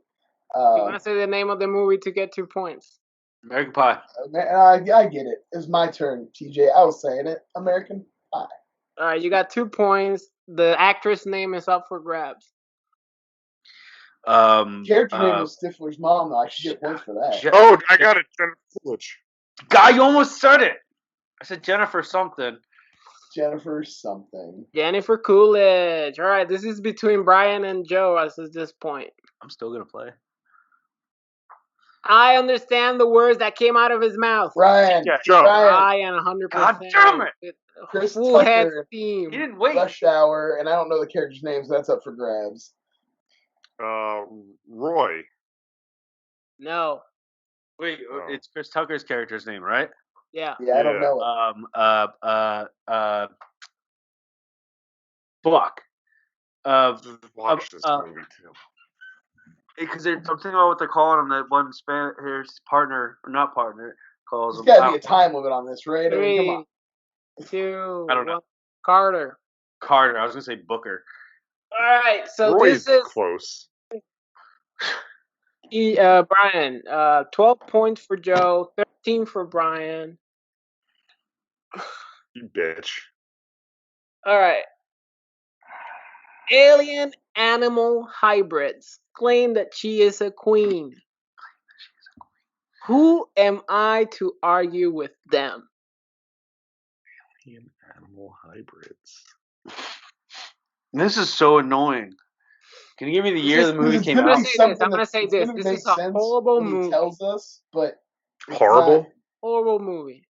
Do you want to say the name of the movie to get 2 points? American Pie. I get it. It's my turn, TJ. I was saying it. American Pie. All right, you got 2 points. The actress name is up for grabs. Character name was Stifler's mom, though. I should get points for that. Oh, I got it. Jennifer Coolidge. God, you almost said it. I said Jennifer something. Jennifer something. Jennifer Coolidge. All right, this is between Brian and Joe at this point. I'm still gonna play. I understand the words that came out of his mouth. Brian. Brian, 100%. God damn it. Chris Full head Tucker, steam. He didn't wait. Rush Hour, and I don't know the character's names. So that's up for grabs. Roy. No. Wait, it's Chris Tucker's character's name, right? Yeah. Yeah, I don't know it. Fuck. Watch this movie too. Because I'm thinking about what they're calling him. That one his partner, or not partner, calls him. There's got to be a time limit on this, right? 3, come on. 2, I don't know. Carter. I was gonna say Booker. All right, so Roy's this is close. Brian. 12 points for Joe, 13 for Brian. You bitch. All right. Alien animal hybrids claim that she is a queen. Who am I to argue with them? Alien animal hybrids. This is so annoying. Can you give me the year the movie came out? I'm gonna say this. This is a horrible movie. He tells us, but horrible. Horrible movie.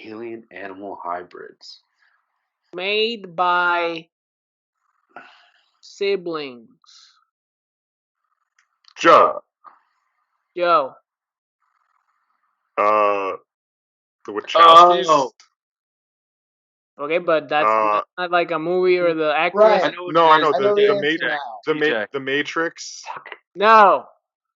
Alien animal hybrids. Made by siblings. Joe. The Wachowskis. Oh. Okay, but that's not like a movie or the actress. Brian, I know the Matrix. No.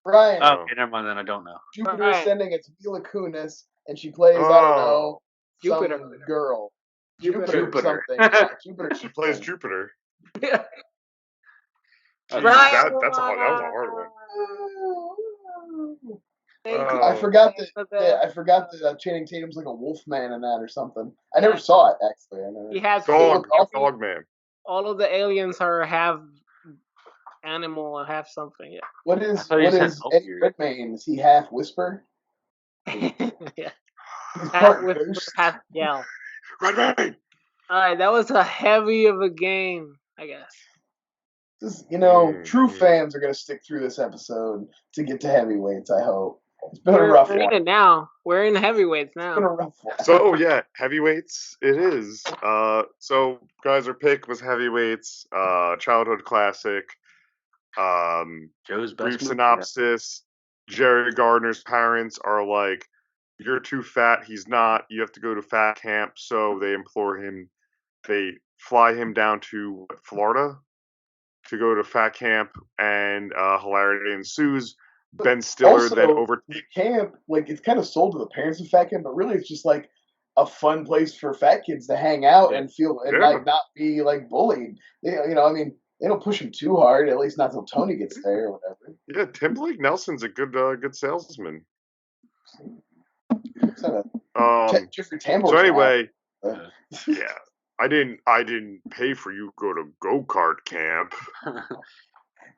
Brian. Okay, never mind then. I don't know. Jupiter Ascending. It's Mila Kunis, and she plays I don't know Jupiter some girl. Jupiter. Something. Yeah, Jupiter. She plays Jupiter. Yeah. Jeez, that was a hard one. I forgot that Channing Tatum's like a wolf man in that or something. I never saw it actually. He has dog man. All of the aliens are half animal and half something. Yeah. What is Eddie Redmayne? Is he half whisper? Yeah. Half whisper, half yell. Redmayne. All right, that was a heavy of a game, I guess. This, true fans are going to stick through this episode to get to heavyweights, I hope. It's been a rough one. We're in it now. We're in heavyweights now. It's been a rough one. So, heavyweights it is. So, guys, our pick was heavyweights, childhood classic. Joe's brief synopsis. Jerry Gardner's parents are like, you're too fat, he's not, you have to go to fat camp, so they implore him, they fly him down to Florida to go to fat camp, and hilarity ensues. Ben Stiller then overtakes camp. Like, it's kind of sold to the parents of fat camp, but really it's just like a fun place for fat kids to hang out and feel and like not be like bullied. They don't push him too hard, at least not till Tony gets there or whatever. Yeah, Tim Blake Nelson's a good salesman. Jeffrey Tambor. So anyway, I didn't pay for you to go to go-kart camp.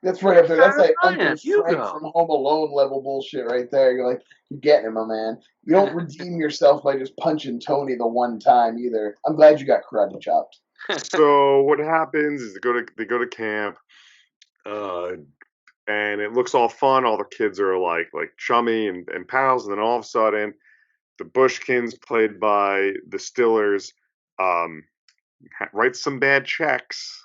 That's right up there. That's like Uncle Frank from Home Alone level bullshit right there. You're like, you're getting him, my man. You don't redeem yourself by just punching Tony the one time either. I'm glad you got karate chopped. So what happens is they go to camp, and it looks all fun. All the kids are like chummy and pals, and then all of a sudden, the Bushkins, played by the Stillers, write some bad checks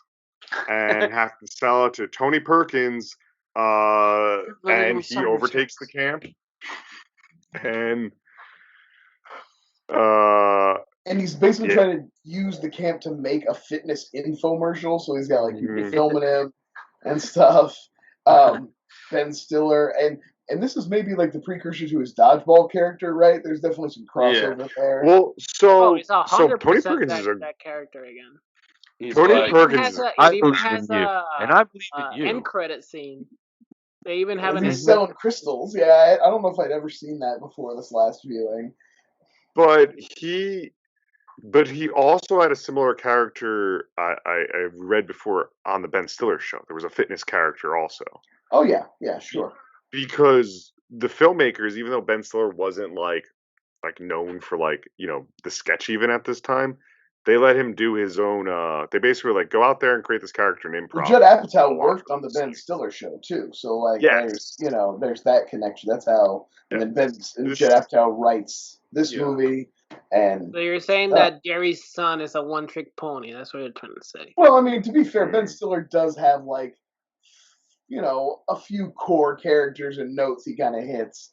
and have to sell it to Tony Perkins, and he overtakes the camp, and he's basically trying to use the camp to make a fitness infomercial, so he's got like people filming him and stuff. Ben Stiller, and this is maybe like the precursor to his Dodgeball character, right? There's definitely some crossover there. Well, so Tony Perkins is that character again. Tony Perkins, I believe in you, and I believe in you. End credit scene. They even have he's selling crystals. Yeah, I don't know if I'd ever seen that before this last viewing. But he also had a similar character I read before on the Ben Stiller show. There was a fitness character also. Oh yeah, sure. Because the filmmakers, even though Ben Stiller wasn't like known for the sketch even at this time, they let him do his own. They basically were like, go out there and create this character in improv. Judd Apatow worked on the Ben Stiller show too, so there's that connection. That's how. And then Judd Apatow writes this movie. And so you're saying that Jerry's son is a one-trick pony? That's what you're trying to say. Well, I mean, to be fair, Ben Stiller does have a few core characters and notes he kind of hits.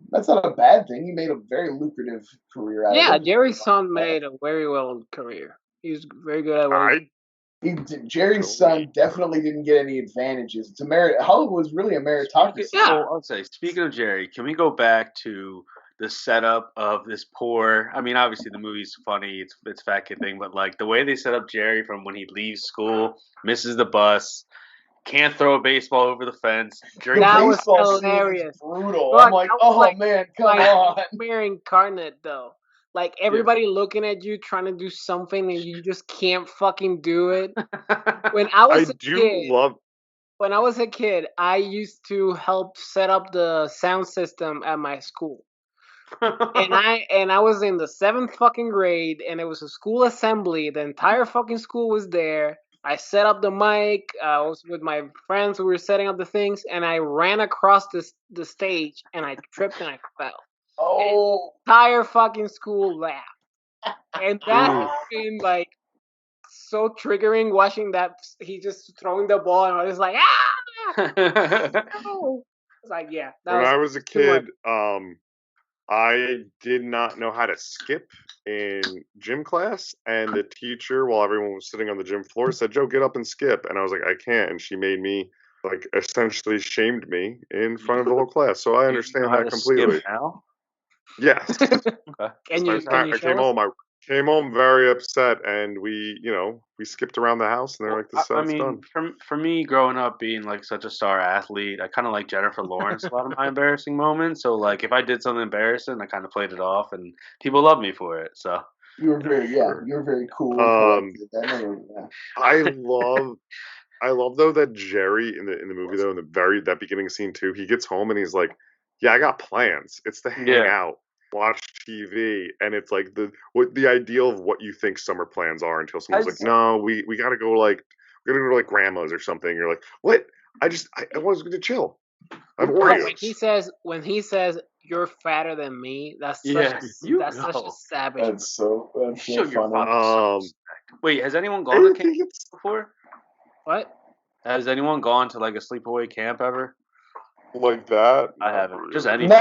That's not a bad thing. He made a very lucrative career out of it. Yeah, Jerry's son made a very well career. He's very good at what Jerry's son definitely didn't get any advantages. Hollywood was really a meritocracy. Yeah, I'll say. Speaking of Jerry, can we go back to the setup of this poor? I mean, obviously the movie's funny. It's fat kid thing, but the way they set up Jerry from when he leaves school, misses the bus, can't throw a baseball over the fence. That was hilarious. Brutal. Look, I'm like, man, come on. We're incarnate though. Everybody looking at you trying to do something and you just can't fucking do it. When I was a kid, I used to help set up the sound system at my school. and I was in the 7th fucking grade, and it was a school assembly. The entire fucking school was there. I set up the mic. I was with my friends who were setting up the things, and I ran across the stage, and I tripped and I fell. Oh! The entire fucking school laughed, and that has been so triggering. Watching that, he just throwing the ball, and I was like, ah! No! It's when I was a kid, I did not know how to skip in gym class, and the teacher, while everyone was sitting on the gym floor, said, Joe, get up and skip. And I was like, I can't. And she made me, essentially shamed me in front of the whole class. So I understand that completely. Skip now? Yes. Can you show us? Came home very upset, and we skipped around the house, and they're like, "This sounds done." For me, growing up being like such a star athlete, I kind of like Jennifer Lawrence a lot of my embarrassing moments. So like, if I did something embarrassing, I kind of played it off, and people love me for it. So you were very cool and collected. I love though that Jerry in the movie though, in that beginning scene too, he gets home and he's like, "Yeah, I got plans. It's to hang out, watch TV," and it's like the ideal of what you think summer plans are until someone's like, "No, we gotta go we gotta go to like grandma's or something." You're like, "What? I was going to chill. I have Oreos." When he says you're fatter than me, that's such a savage. That's so funny. Wait, has anyone gone to camp before? What? Has anyone gone to like a sleepaway camp ever? Like that? I haven't. Just anything.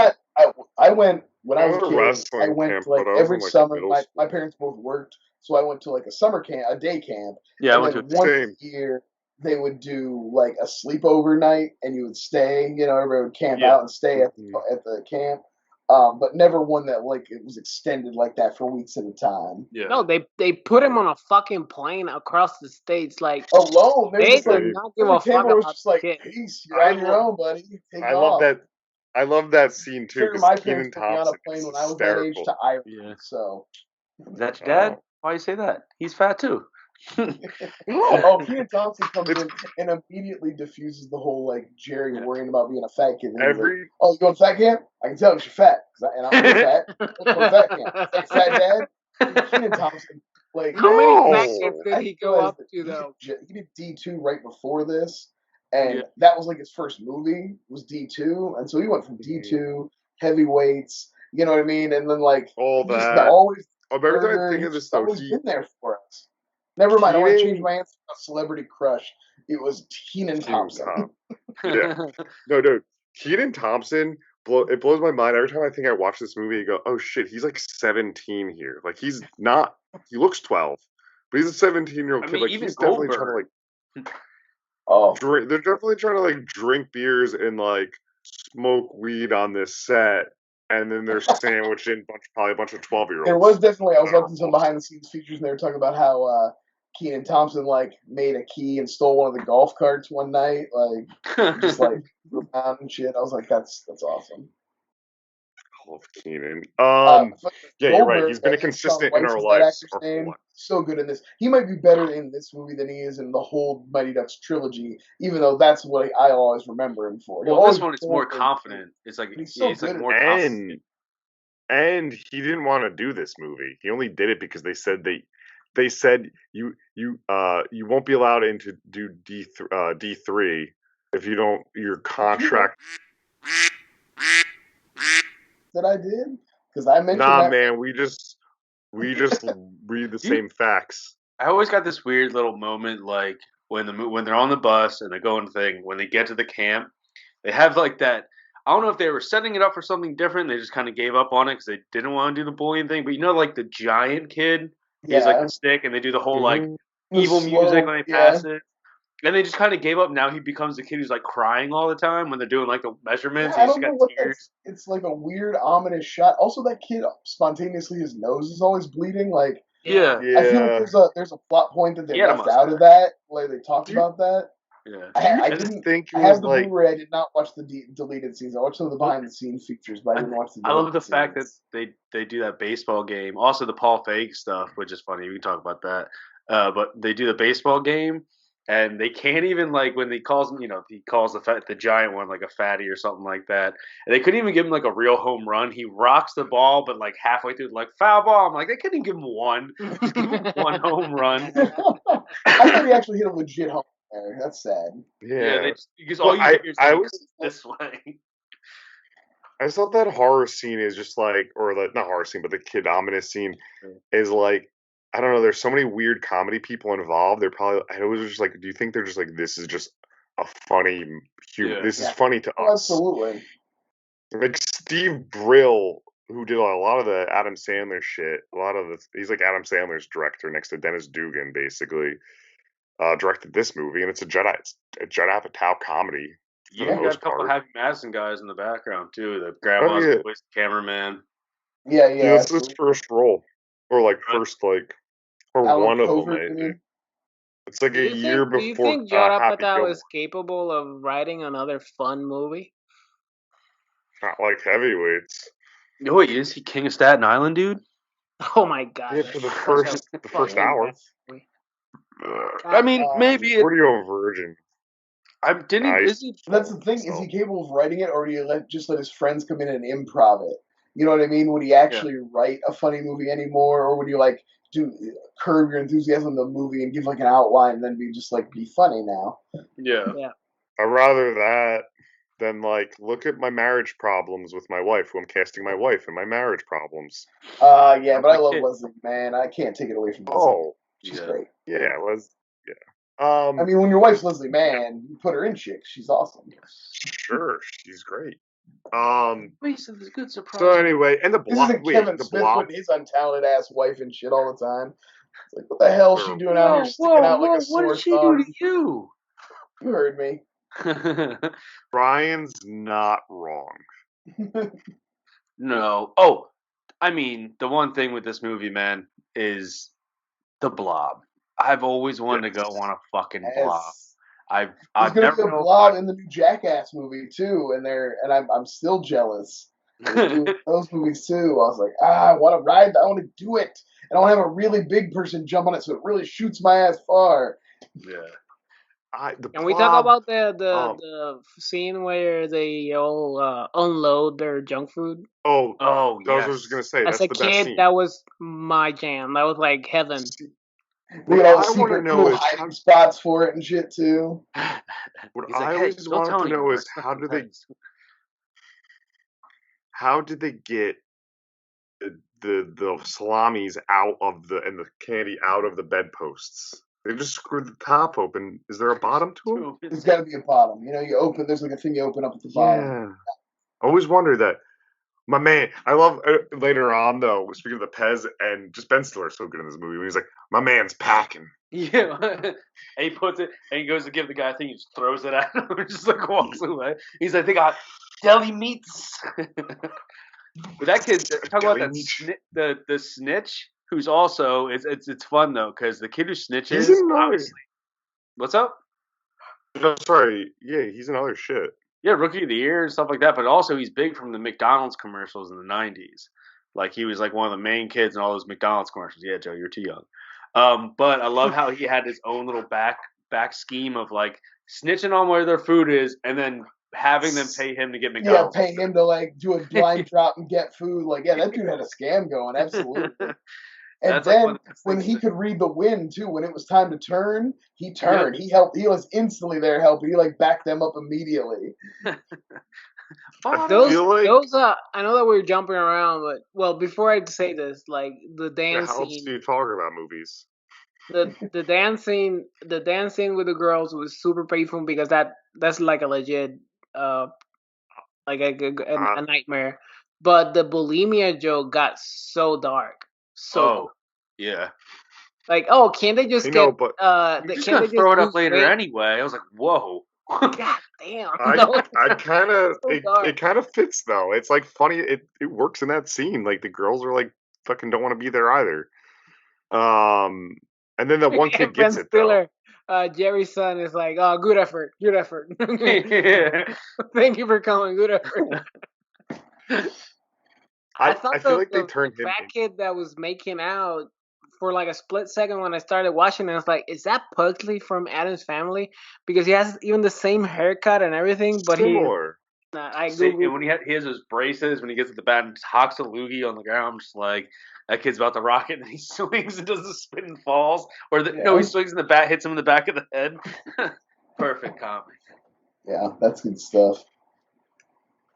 I went when I was a kid. I went like every summer. My parents both worked, so I went to like a summer camp, a day camp. Yeah, I went to once a year. They would do like a sleepover night, and you would stay. Everybody would camp out and stay at the camp. But never one that like it was extended like that for weeks at a time. Yeah. No, they put him on a fucking plane across the states, like alone. They did not give a fuck about just like, peace, you're on your own, buddy. Love that. I love that scene too. My parents put me on a plane when I was that age to Ireland. Yeah. So is that your dad? Why you say that? He's fat too. Kenan Thompson comes in and immediately diffuses the whole like Jerry worrying about being a fat kid. You going to fat camp? I can tell you're fat, and I'm fat. Let's go to fat camp. Fat dad. Kenan Thompson. Like how many fat camps did he go up to though? He did D2 right before this, and that was like his first movie was D2, and so he went from D2 heavyweights. You know what I mean? And then like all that. Always. Every time I think of this, though, he's been there for us. Never mind. I want to change my answer to celebrity crush. It was Kenan Thompson. Yeah. No, dude. Kenan Thompson, it blows my mind. Every time I think I watch this movie, I go, oh, shit, he's like 17 here. Like, he's not, he looks 12, but he's a 17-year-old kid. Like, he's definitely trying to, like, they're definitely trying to, like, drink beers and, like, smoke weed on this set. And then they're sandwiched in probably a bunch of 12-year-olds. There was definitely, I was watching some behind-the-scenes features, and they were talking about how Kenan Thompson like made a key and stole one of the golf carts one night, like just like and shit. I was like, that's awesome. I love Kenan. Yeah, you're right. He's been a consistent in our lives. So good in this. He might be better in this movie than he is in the whole Mighty Ducks trilogy, even though that's what I always remember him for. Well, this one is more confident. It's like he's like more confident. And he didn't want to do this movie. He only did it because they said you won't be allowed to do D3 if you don't your contract. That I did because I mentioned. Nah, man, we just read the same facts. I always got this weird little moment, like when they're on the bus and they're going when they get to the camp, they have like that. I don't know if they were setting it up for something different. They just kind of gave up on it because they didn't want to do the bullying thing. But like the giant kid, he's like the stick, and they do the whole like evil music when they pass it. And they just kind of gave up. Now he becomes the kid who's like crying all the time when they're doing like the measurements. Yeah, I don't know what it's like a weird ominous shot. Also, that kid spontaneously his nose is always bleeding. Like yeah. I feel like there's a plot point that they left out of that. Like they talked about that. Yeah. I didn't think I have the Blu-ray. I did not watch the deleted scenes. I watched some of the behind the scenes features, but I didn't watch the. I love the fact that they do that baseball game. Also, the Paul Feig stuff, which is funny. We can talk about that. But they do the baseball game. And they can't even like when he calls him, he calls the giant one like a fatty or something like that. And they couldn't even give him like a real home run. He rocks the ball, but like halfway through, like foul ball. I'm like, they couldn't give him one. Just give him one home run. I thought he actually hit a legit home run. That's sad. Yeah, because all you hear is this way. I just thought that horror scene is just like, or the not horror scene, but the kid ominous scene is like. I don't know. There's so many weird comedy people involved. They're probably. I was just like, do you think they're just like, this is just a funny humor? This is funny to us. Absolutely. Like Steve Brill, who did a lot of the Adam Sandler shit. He's like Adam Sandler's director next to Dennis Dugan, basically. Directed this movie, and it's a Judd Apatow comedy. Yeah, got a couple of Happy Madison guys in the background too. The grandma's the cameraman. Yeah. That's his first role. or like first like, or Alan one of Covert, them. It's like a year before. Do you think Judd Happy Apatow Gilmore. is capable of writing another fun movie? Not like Heavyweights. No, wait, is he King of Staten Island, dude? Oh my god! Yeah, for the first hour. I mean, maybe 40-year-old virgin. That's the thing. Is he capable of writing it, or do you just let his friends come in and improv it? You know what I mean? Would he actually write a funny movie anymore, or would you like do curb your enthusiasm in the movie and give like an outline, and then be funny now? Yeah. I'd rather that than like look at my marriage problems with my wife, who I'm casting my wife in my marriage problems. Yeah, but I love Leslie Mann. I can't take it away from Leslie. Oh, she's great. Yeah, I mean, when your wife's Leslie Mann, you put her in chicks. She's awesome. Sure, she's great. Wait, so there's a good surprise. So anyway, and the This isn't Kevin Smith putting his untalented ass wife in shit all the time. It's like, what the hell is she doing out here sticking out like a sore thumb? What did she do to you? You heard me. Brian's not wrong. No. Oh, I mean, the one thing with this movie, man, is the Blob. I've always wanted to go on a fucking Blob. There's gonna be a Blob in the new Jackass movie too, and I'm still jealous. Those movies too. I was like, I want to ride. I want to do it. And I want to have a really big person jump on it so it really shoots my ass far. Yeah. Can we talk about the scene where they all unload their junk food? Oh, yes. I was just gonna say, as a kid, that was my jam. That was like heaven. We had all secret cool hiding spots for it and shit too. What I always wanted to know is how did they get the salamis out of and the candy out of the bedposts? They just screwed the top open. Is there a bottom to them? There's got to be a bottom. You know, you open. There's like a thing you open up at the bottom. Yeah. I always wondered that. My man, I love later on though. Speaking of the Pez, and just Ben Stiller's so good in this movie when he's like, "My man's packing." Yeah, and he puts it, and he goes to give the guy a thing. He just throws it at him, and just like walks away. He's like, "They got deli meats." But that kid, talk about that the snitch, who's also it's fun though because the kid who snitches, obviously. What's up? No, sorry. Yeah, he's in other shit. Yeah, Rookie of the Year and stuff like that. But also, he's big from the McDonald's commercials in the '90s. Like he was like one of the main kids in all those McDonald's commercials. Yeah, Joe, you're too young. But I love how he had his own little back scheme of like snitching on where their food is, and then having them pay him to get McDonald's. Yeah, pay him to like do a blind drop and get food. Like, yeah, that dude had a scam going. Absolutely. And that's then like when he could read the wind too, when it was time to turn, he turned. Yeah. He helped. He was instantly there helping. He like backed them up immediately. I know that we're jumping around, but before I say this, like the dance scene. How else do you talk about movies? The dancing with the girls was super painful because that's like a legit like a nightmare. But the bulimia joke got so dark. So yeah. Like, can't they just throw it up later anyway? I was like, whoa. God damn. I kind of it kind of fits though. It's like funny. It works in that scene. Like the girls are like fucking don't want to be there either. And then the one kid gets it though. Jerry's son is like, "Oh, good effort. Thank you for coming. Good effort." I feel like they turned him. Fat kid that was making out for like a split second when I started watching it, I was like, "Is that Pugsley from Addams Family?" Because he has even the same haircut and everything, but similar. And when he has his braces, when he gets at the bat and hawks a loogie on the ground, I'm just like, that kid's about to rock it, and then he swings and does the spin and falls, he swings in the bat, hits him in the back of the head. Perfect comedy. Yeah, that's good stuff.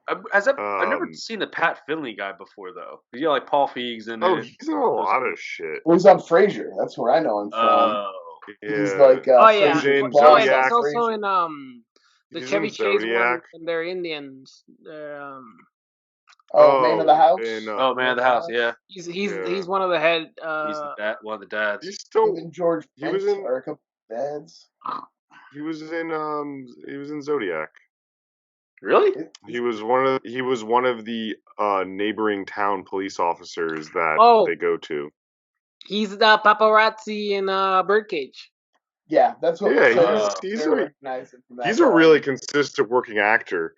I've never seen the Pat Finley guy before, though. You know, like Paul Feig's in it. Oh, he's in a lot of shit. Well, he's on Frasier. That's where I know him from. Oh, yeah. He's like, he's also in the Chevy Chase one, and they're Indians. Man of the House. Man of the House. Yeah. He's one of the head. He's one of the dads. He's still in George. He was in a couple dads. He was in Zodiac. Really? He was one of the neighboring town police officers that they go to. He's the paparazzi in Birdcage. Yeah, that's what. Yeah, so he's a really consistent working actor.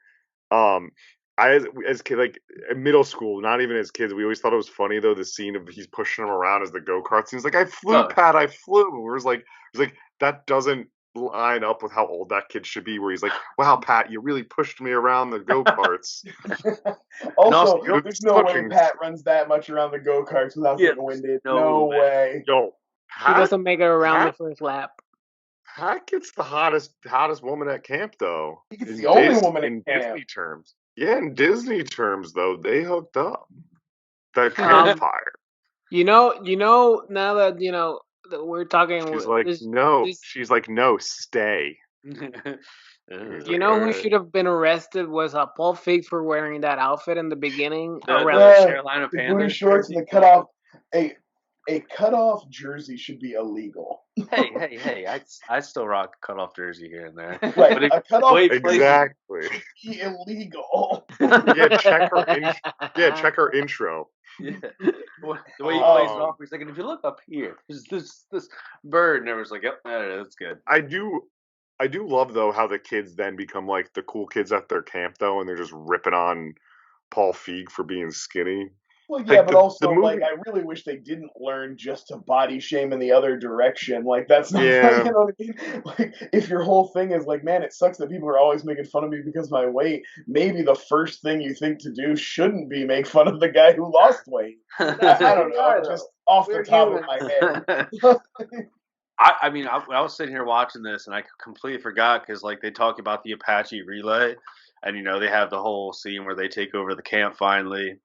As kid, like in middle school, not even as kids, we always thought it was funny though. The scene of he's pushing him around as the go karts. He's like, "I flew, Pat, I flew." It was like that doesn't line up with how old that kid should be. Where he's like, "Wow, Pat, you really pushed me around the go karts." Also, there's no way Pat runs that much around the go karts without getting winded. No way. No, he doesn't make it around the first lap. Pat gets the hottest woman at camp though. He gets the only woman in Disney terms. Yeah, in Disney terms though, they hooked up. The campfire. You know. Now that that we're talking. She's like, She's like, no, stay. You know who should have been arrested was Paul Feig for wearing that outfit in the beginning. The Carolina the Panthers blue shorts and the cutoff. A cutoff jersey should be illegal. Hey! I still rock a cutoff jersey here and there. Right, a cutoff exactly. Be illegal. Check her intro. Yeah, the way he plays it off, he's like, and if you look up here, there's this bird, and everyone's like, "Yep, that's good." I do love though how the kids then become like the cool kids at their camp though, and they're just ripping on Paul Feig for being skinny. Well, yeah, but also, like, I really wish they didn't learn just to body shame in the other direction. Like, that's not, you know what I mean? Like, if your whole thing is like, man, it sucks that people are always making fun of me because of my weight, maybe the first thing you think to do shouldn't be make fun of the guy who lost weight. I don't know, just off the top of my head. I mean, I was sitting here watching this, and I completely forgot because, like, they talk about the Apache relay, and, they have the whole scene where they take over the camp finally.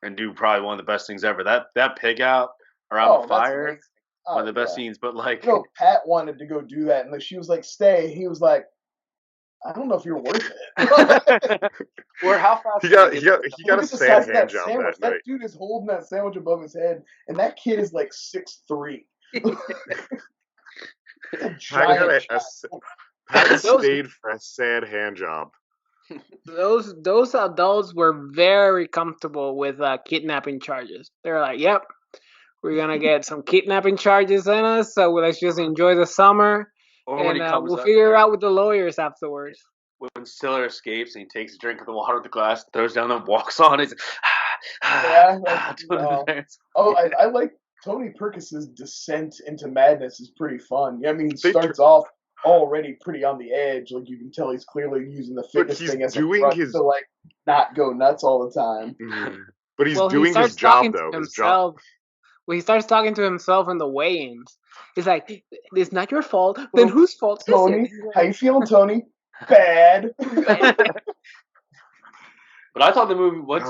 And do probably one of the best things ever. That pig out around the fire, one of the best scenes. But like, Pat wanted to go do that, and she was like, "Stay." He was like, "I don't know if you're worth it." Or how fast he got a sad hand job that night. That dude is holding that sandwich above his head, and that kid is like 6'3". Pat stayed for a sad hand job. Those adults were very comfortable with kidnapping charges. They're like, "Yep, we're gonna get some kidnapping charges in us, so let's just enjoy the summer, and we'll figure it out with the lawyers afterwards." When Stiller escapes and he takes a drink of the water with the glass, throws down and walks on, he's like, I like Tony Perkis's descent into madness is pretty fun. I mean, he starts off already pretty on the edge. Like, you can tell he's clearly using the fitness thing as a front to like not go nuts all the time. Mm-hmm. But he's doing his job though. His job. Well, he starts talking to himself in the weigh-ins. He's like, "It's not your fault. Then whose fault is Tony? it?" How you feeling, Tony? Bad. But I thought the movie once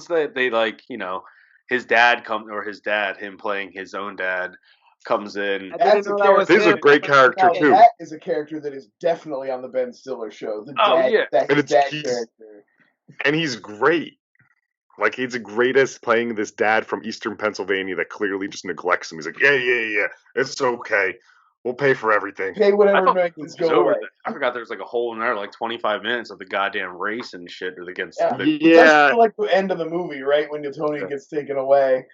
they like, his dad him playing his own dad comes in. This is a great character too. That is a character that is definitely on the Ben Stiller show. The dad character, and he's great. Like, he's the greatest playing this dad from Eastern Pennsylvania that clearly just neglects him. He's like, yeah, it's okay. We'll pay for everything. Pay whatever makes it go away. I forgot there was like a whole another like 25 minutes of the goddamn race and shit against. That's like the end of the movie, right? When Tony gets taken away.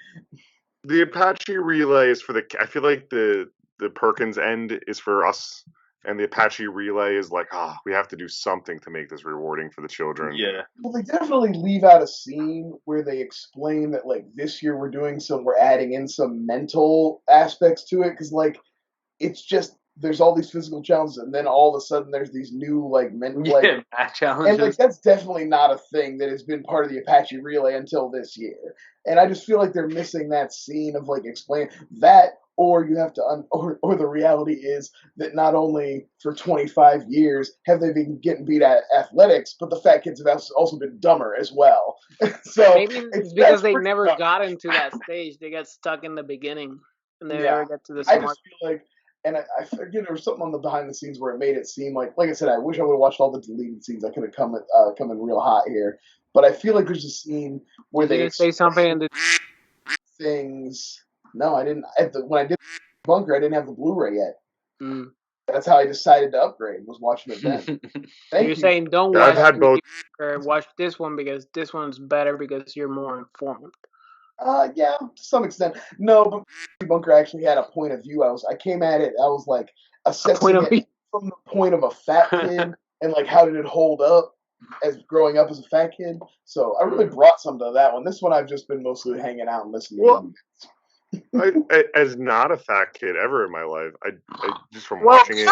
The Apache relay is for I feel like the Perkins end is for us, and the Apache relay is like, we have to do something to make this rewarding for the children. Yeah. Well, they definitely leave out a scene where they explain that, like, this year we're adding in some mental aspects to it, because, like, it's just, there's all these physical challenges, and then all of a sudden there's these new, like, math challenges. And, like, that's definitely not a thing that has been part of the Apache relay until this year. And I just feel like they're missing that scene of, like, explaining that, or you have to, or the reality is that not only for 25 years have they been getting beat at athletics, but the fat kids have also been dumber as well. So maybe it's because they never got into that stage. They got stuck in the beginning, and they never got to the smart. I just feel like, and I forget there was something on the behind the scenes where it made it seem like I said, I wish I would have watched all the deleted scenes. I could have come in real hot here, but I feel like there's a scene where they say something in the things. No, I didn't. When I did Bunker, I didn't have the Blu-ray yet. Mm. That's how I decided to upgrade. Was watching it then. You're saying don't watch. I've had both. Or watch this one because this one's better because you're more informed. Yeah, to some extent. No, but Bunker actually had a point of view. I came at it. I was like assessing it from the point of a fat kid and like how did it hold up as growing up as a fat kid. So I really brought some to that one. This one I've just been mostly hanging out and listening. Well, as not a fat kid ever in my life, I just from watching it.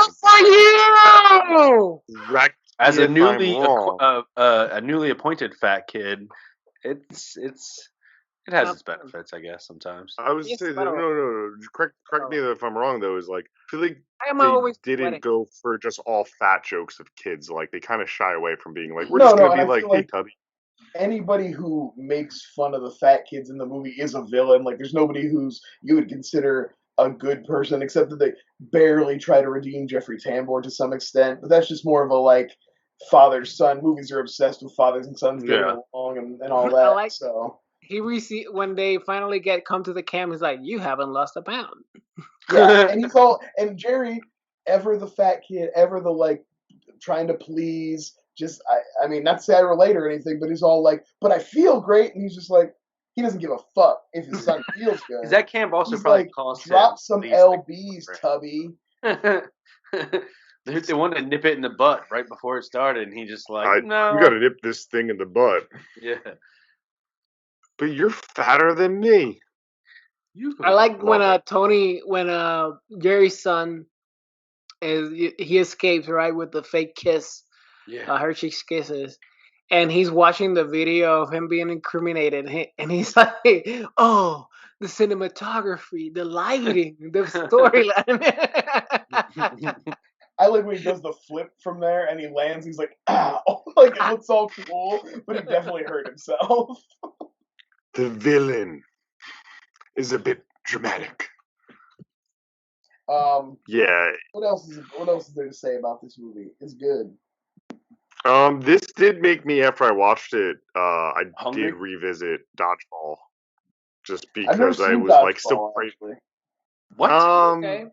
As a newly appointed fat kid, it has its benefits, I guess. Sometimes I was saying no. Correct me if I'm wrong though. Is like I feel like they didn't go for just all fat jokes of kids. Like they kind of shy away from being like we're just gonna be like, hey, Tubby. Anybody who makes fun of the fat kids in the movie is a villain. Like there's nobody who's you would consider a good person, except that they barely try to redeem Jeffrey Tambor to some extent. But that's just more of a like father-son. Movies are obsessed with fathers and sons getting along and all that. So he when they finally come to the camp, he's like, "You haven't lost a pound." Yeah, and he's and Jerry, ever the fat kid, ever the like trying to please. Just I mean, not to say I relate or anything, but he's all like, "But I feel great," and he's just like, he doesn't give a fuck if his son feels good. That camp also he's probably like, cost drop some lbs, Tubby. They wanted to nip it in the butt right before it started, and he just like, no, you got to nip this thing in the butt. Yeah, but you're fatter than me. I like when Jerry's son he escapes right with the fake kiss. Yeah, Hershey's Kisses, and he's watching the video of him being incriminated, and he's like, "Oh, the cinematography, the lighting, the storyline." I like when he does the flip from there and he lands. He's like, "Ow!" Like it looks all cool, but he definitely hurt himself. The villain is a bit dramatic. Yeah. What else is there to say about this movie? It's good. This did make me, after I watched it, I did revisit Dodgeball, just because I was like still crazy. What? Okay.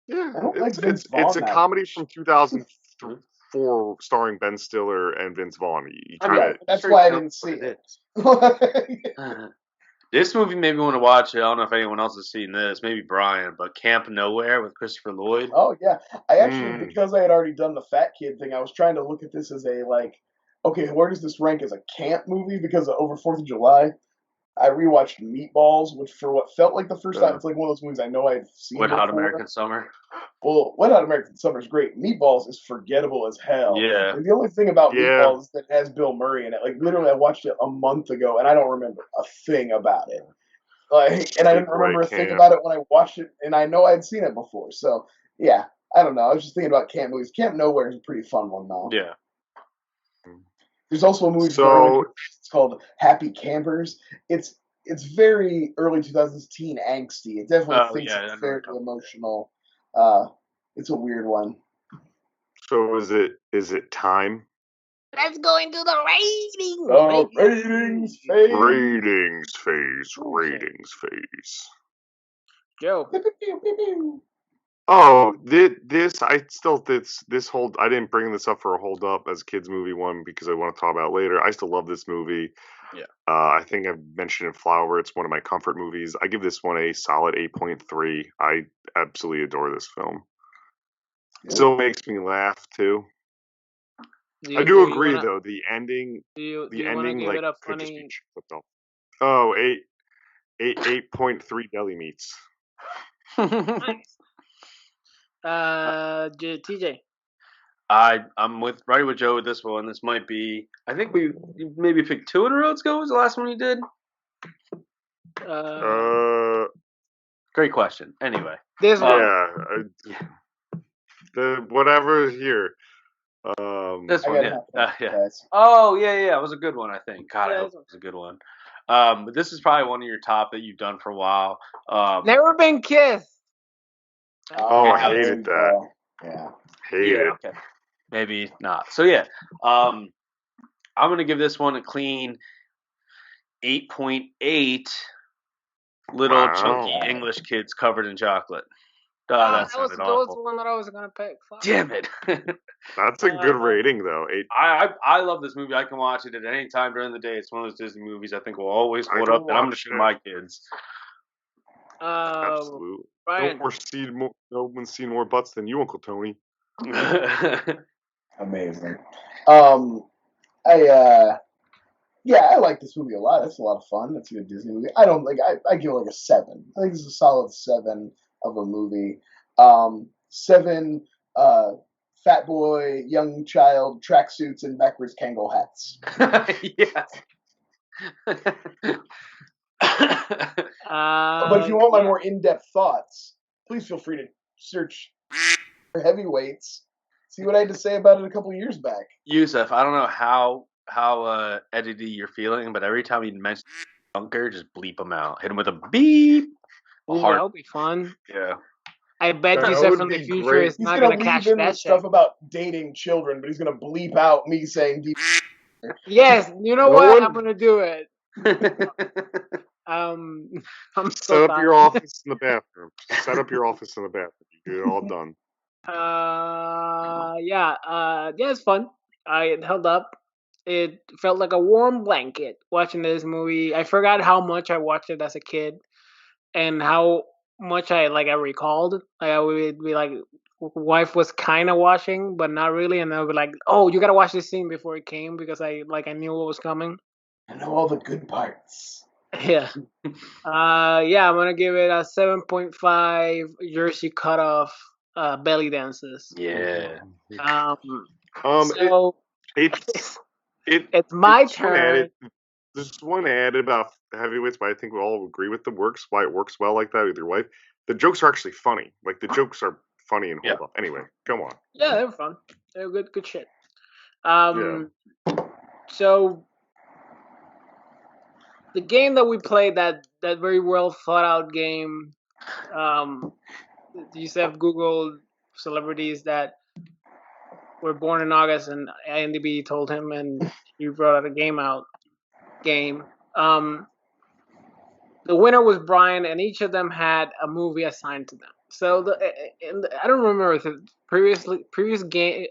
Yeah, it's a comedy from 2004 starring Ben Stiller and Vince Vaughn. That's why I didn't see it. This movie made me want to watch it. I don't know if anyone else has seen this. Maybe Brian, but Camp Nowhere with Christopher Lloyd. Oh, yeah. I actually, because I had already done the fat kid thing, I was trying to look at this as a, like, okay, where does this rank as a camp movie? Because over 4th of July, I rewatched Meatballs, which for what felt like the first time, it's like one of those movies I know I've seen Wet Hot American Summer. Well, Wet Hot American Summer is great. Meatballs is forgettable as hell. Yeah. And the only thing about Meatballs is that it has Bill Murray in it. Like, literally, I watched it a month ago, and I don't remember a thing about it. Like, and I didn't remember a thing about it when I watched it, and I know I'd seen it before. So, yeah, I don't know. I was just thinking about camp movies. Camp Nowhere is a pretty fun one, though. Yeah. There's also a movie it's called Happy Campers. It's very early 2000s teen angsty. It definitely thinks it's very emotional. It's a weird one. So is it time? Let's go into the ratings. Ratings phase. Joe. Oh, this I didn't bring this up for a hold up as a kids movie one because I want to talk about it later. I still love this movie. Yeah. I think I've mentioned in Flyover, it's one of my comfort movies. I give this one a solid 8.3. I absolutely adore this film. It still makes me laugh too. I do agree though. The ending, like could just be flipped off. Oh, 8.3 deli meats. Nice. TJ. I'm right with Joe with this one. This might be. I think we maybe picked 2 in a row. Let's go. Was the last one you did? Great question. Anyway, this one. The whatever here. This one, yeah. Oh, yeah. It was a good one, I think. God, I hope it was a good one. But this is probably one of your top that you've done for a while. Never Been Kissed. Oh, I hated that. Yeah. Hated it. Okay. Maybe not. So, yeah. I'm going to give this one a clean 8.8 little chunky English kids covered in chocolate. That sounded awful. That was the one that I was gonna pick. Fuck. Damn it. That's a good rating, though. I love this movie. I can watch it at any time during the day. It's one of those Disney movies I think will always hold up, and I'm going to show my kids. Absolutely. Brian. No one's seen more butts than you, Uncle Tony. Amazing. I like this movie a lot. It's a lot of fun. It's a good Disney movie. I give it like a 7. I think it's a solid 7 of a movie. 7 fat boy, young child tracksuits and backwards Kangol hats. Yeah. But if you want my more in-depth thoughts, please feel free to search for Heavyweights. See what I had to say about it a couple of years back. Jusef, I don't know how edity you're feeling, but every time you mention bunker, just bleep him out. Hit him with a beep. That'll be fun. Yeah. I bet Jusef from the future is not going to catch that shit. Stuff about dating children, but he's going to bleep out me saying deep. Yes, you know what? I'm going to do it. Set up your office in the bathroom. Set up your office in the bathroom. You get it all done. It's fun. It held up. It felt like a warm blanket watching this movie. I forgot how much I watched it as a kid, and how much I recalled. I would be like, wife was kind of watching, but not really, and I would be like, "Oh, you gotta watch this scene before it came," because I knew what was coming. I know all the good parts. Yeah. I'm gonna give it a 7.5 jersey cutoff belly dances. Yeah. So it's my turn. There's one added about Heavyweights, but I think we all agree with why it works well like that with your wife. The jokes are actually funny. Like, the jokes are funny and hold up. Anyway, come on. Yeah, they were fun. They were good shit. So the game that we played, that very well thought out game, Jusef Googled celebrities that were born in August, and IMDb told him, and he brought out a game. The winner was Brian, and each of them had a movie assigned to them. So I don't remember if the previous game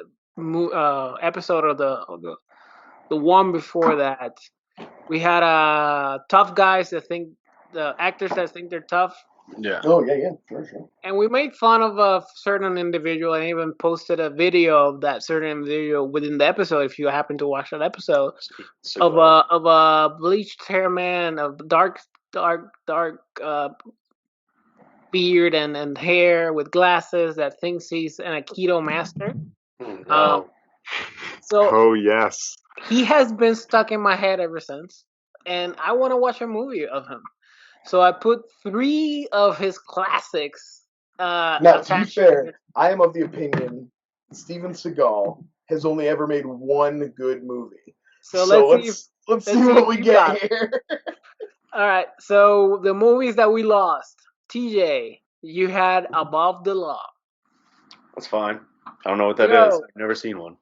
episode or the one before that, we had tough guys that think, the actors that think they're tough. Yeah. Oh yeah, sure. And we made fun of a certain individual, and even posted a video of that certain individual within the episode. If you happen to watch that episode, of a bleached hair man, of dark beard and hair with glasses that thinks he's an Aikido master. Oh yes, he has been stuck in my head ever since, and I want to watch a movie of him. So I put 3 of his classics. Now, to be fair, I am of the opinion Steven Seagal has only ever made one good movie. So let's see what we get here. All right. So the movies that we lost. TJ, you had Above the Law. That's fine. I don't know what that is. I've never seen one.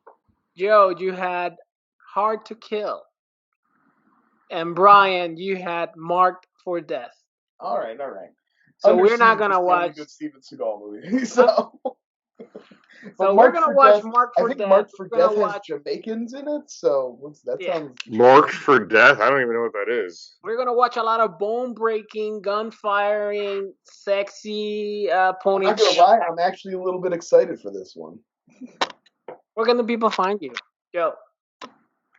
Joe, you had Hard to Kill. And Brian, you had Marked for Death. All right. So we're not gonna watch a good Steven Seagal movie. So we're gonna watch Marked for Death. I think Marked for Death has Jamaicans in it. So sounds Marked for Death. I don't even know what that is. We're gonna watch a lot of bone breaking, gun firing, sexy pony. I'm not gonna lie, I'm actually a little bit excited for this one. Where can the people find you, Joe?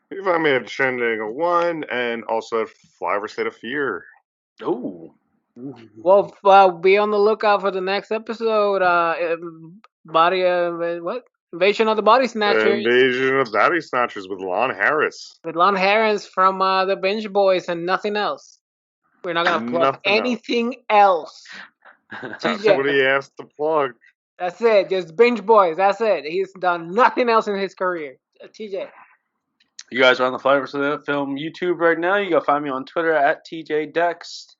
You find me at Shenango 1 and also at Flyover State of Fear. Ooh. Well, be on the lookout for the next episode. Invasion of the Body Snatchers. Invasion of the Body Snatchers with Lon Harris. With Lon Harris from the Binge Boys and nothing else. We're not gonna plug anything else. That's what he asked to plug. That's it. Just Binge Boys. That's it. He's done nothing else in his career. TJ. You guys are on the Flyover State Film YouTube right now. You can find me on Twitter at TJDex.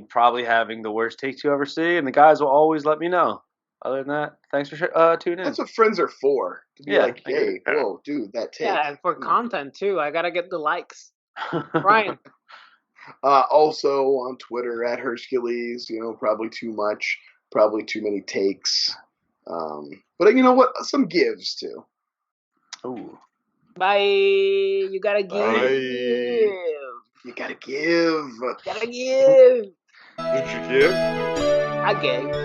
Probably having the worst takes you ever see, and the guys will always let me know. Other than that, thanks for tuning in. That's what friends are for. To be like, hey, whoa, dude, that take. Yeah, and for content too. I gotta get the likes. Brian. Also on Twitter at Hercules. Probably too much. probably too many takes. But you know what? Some gives too. Oh. Bye. You gotta give. Bye. You gotta give. Gotta give. Did you give? I gave.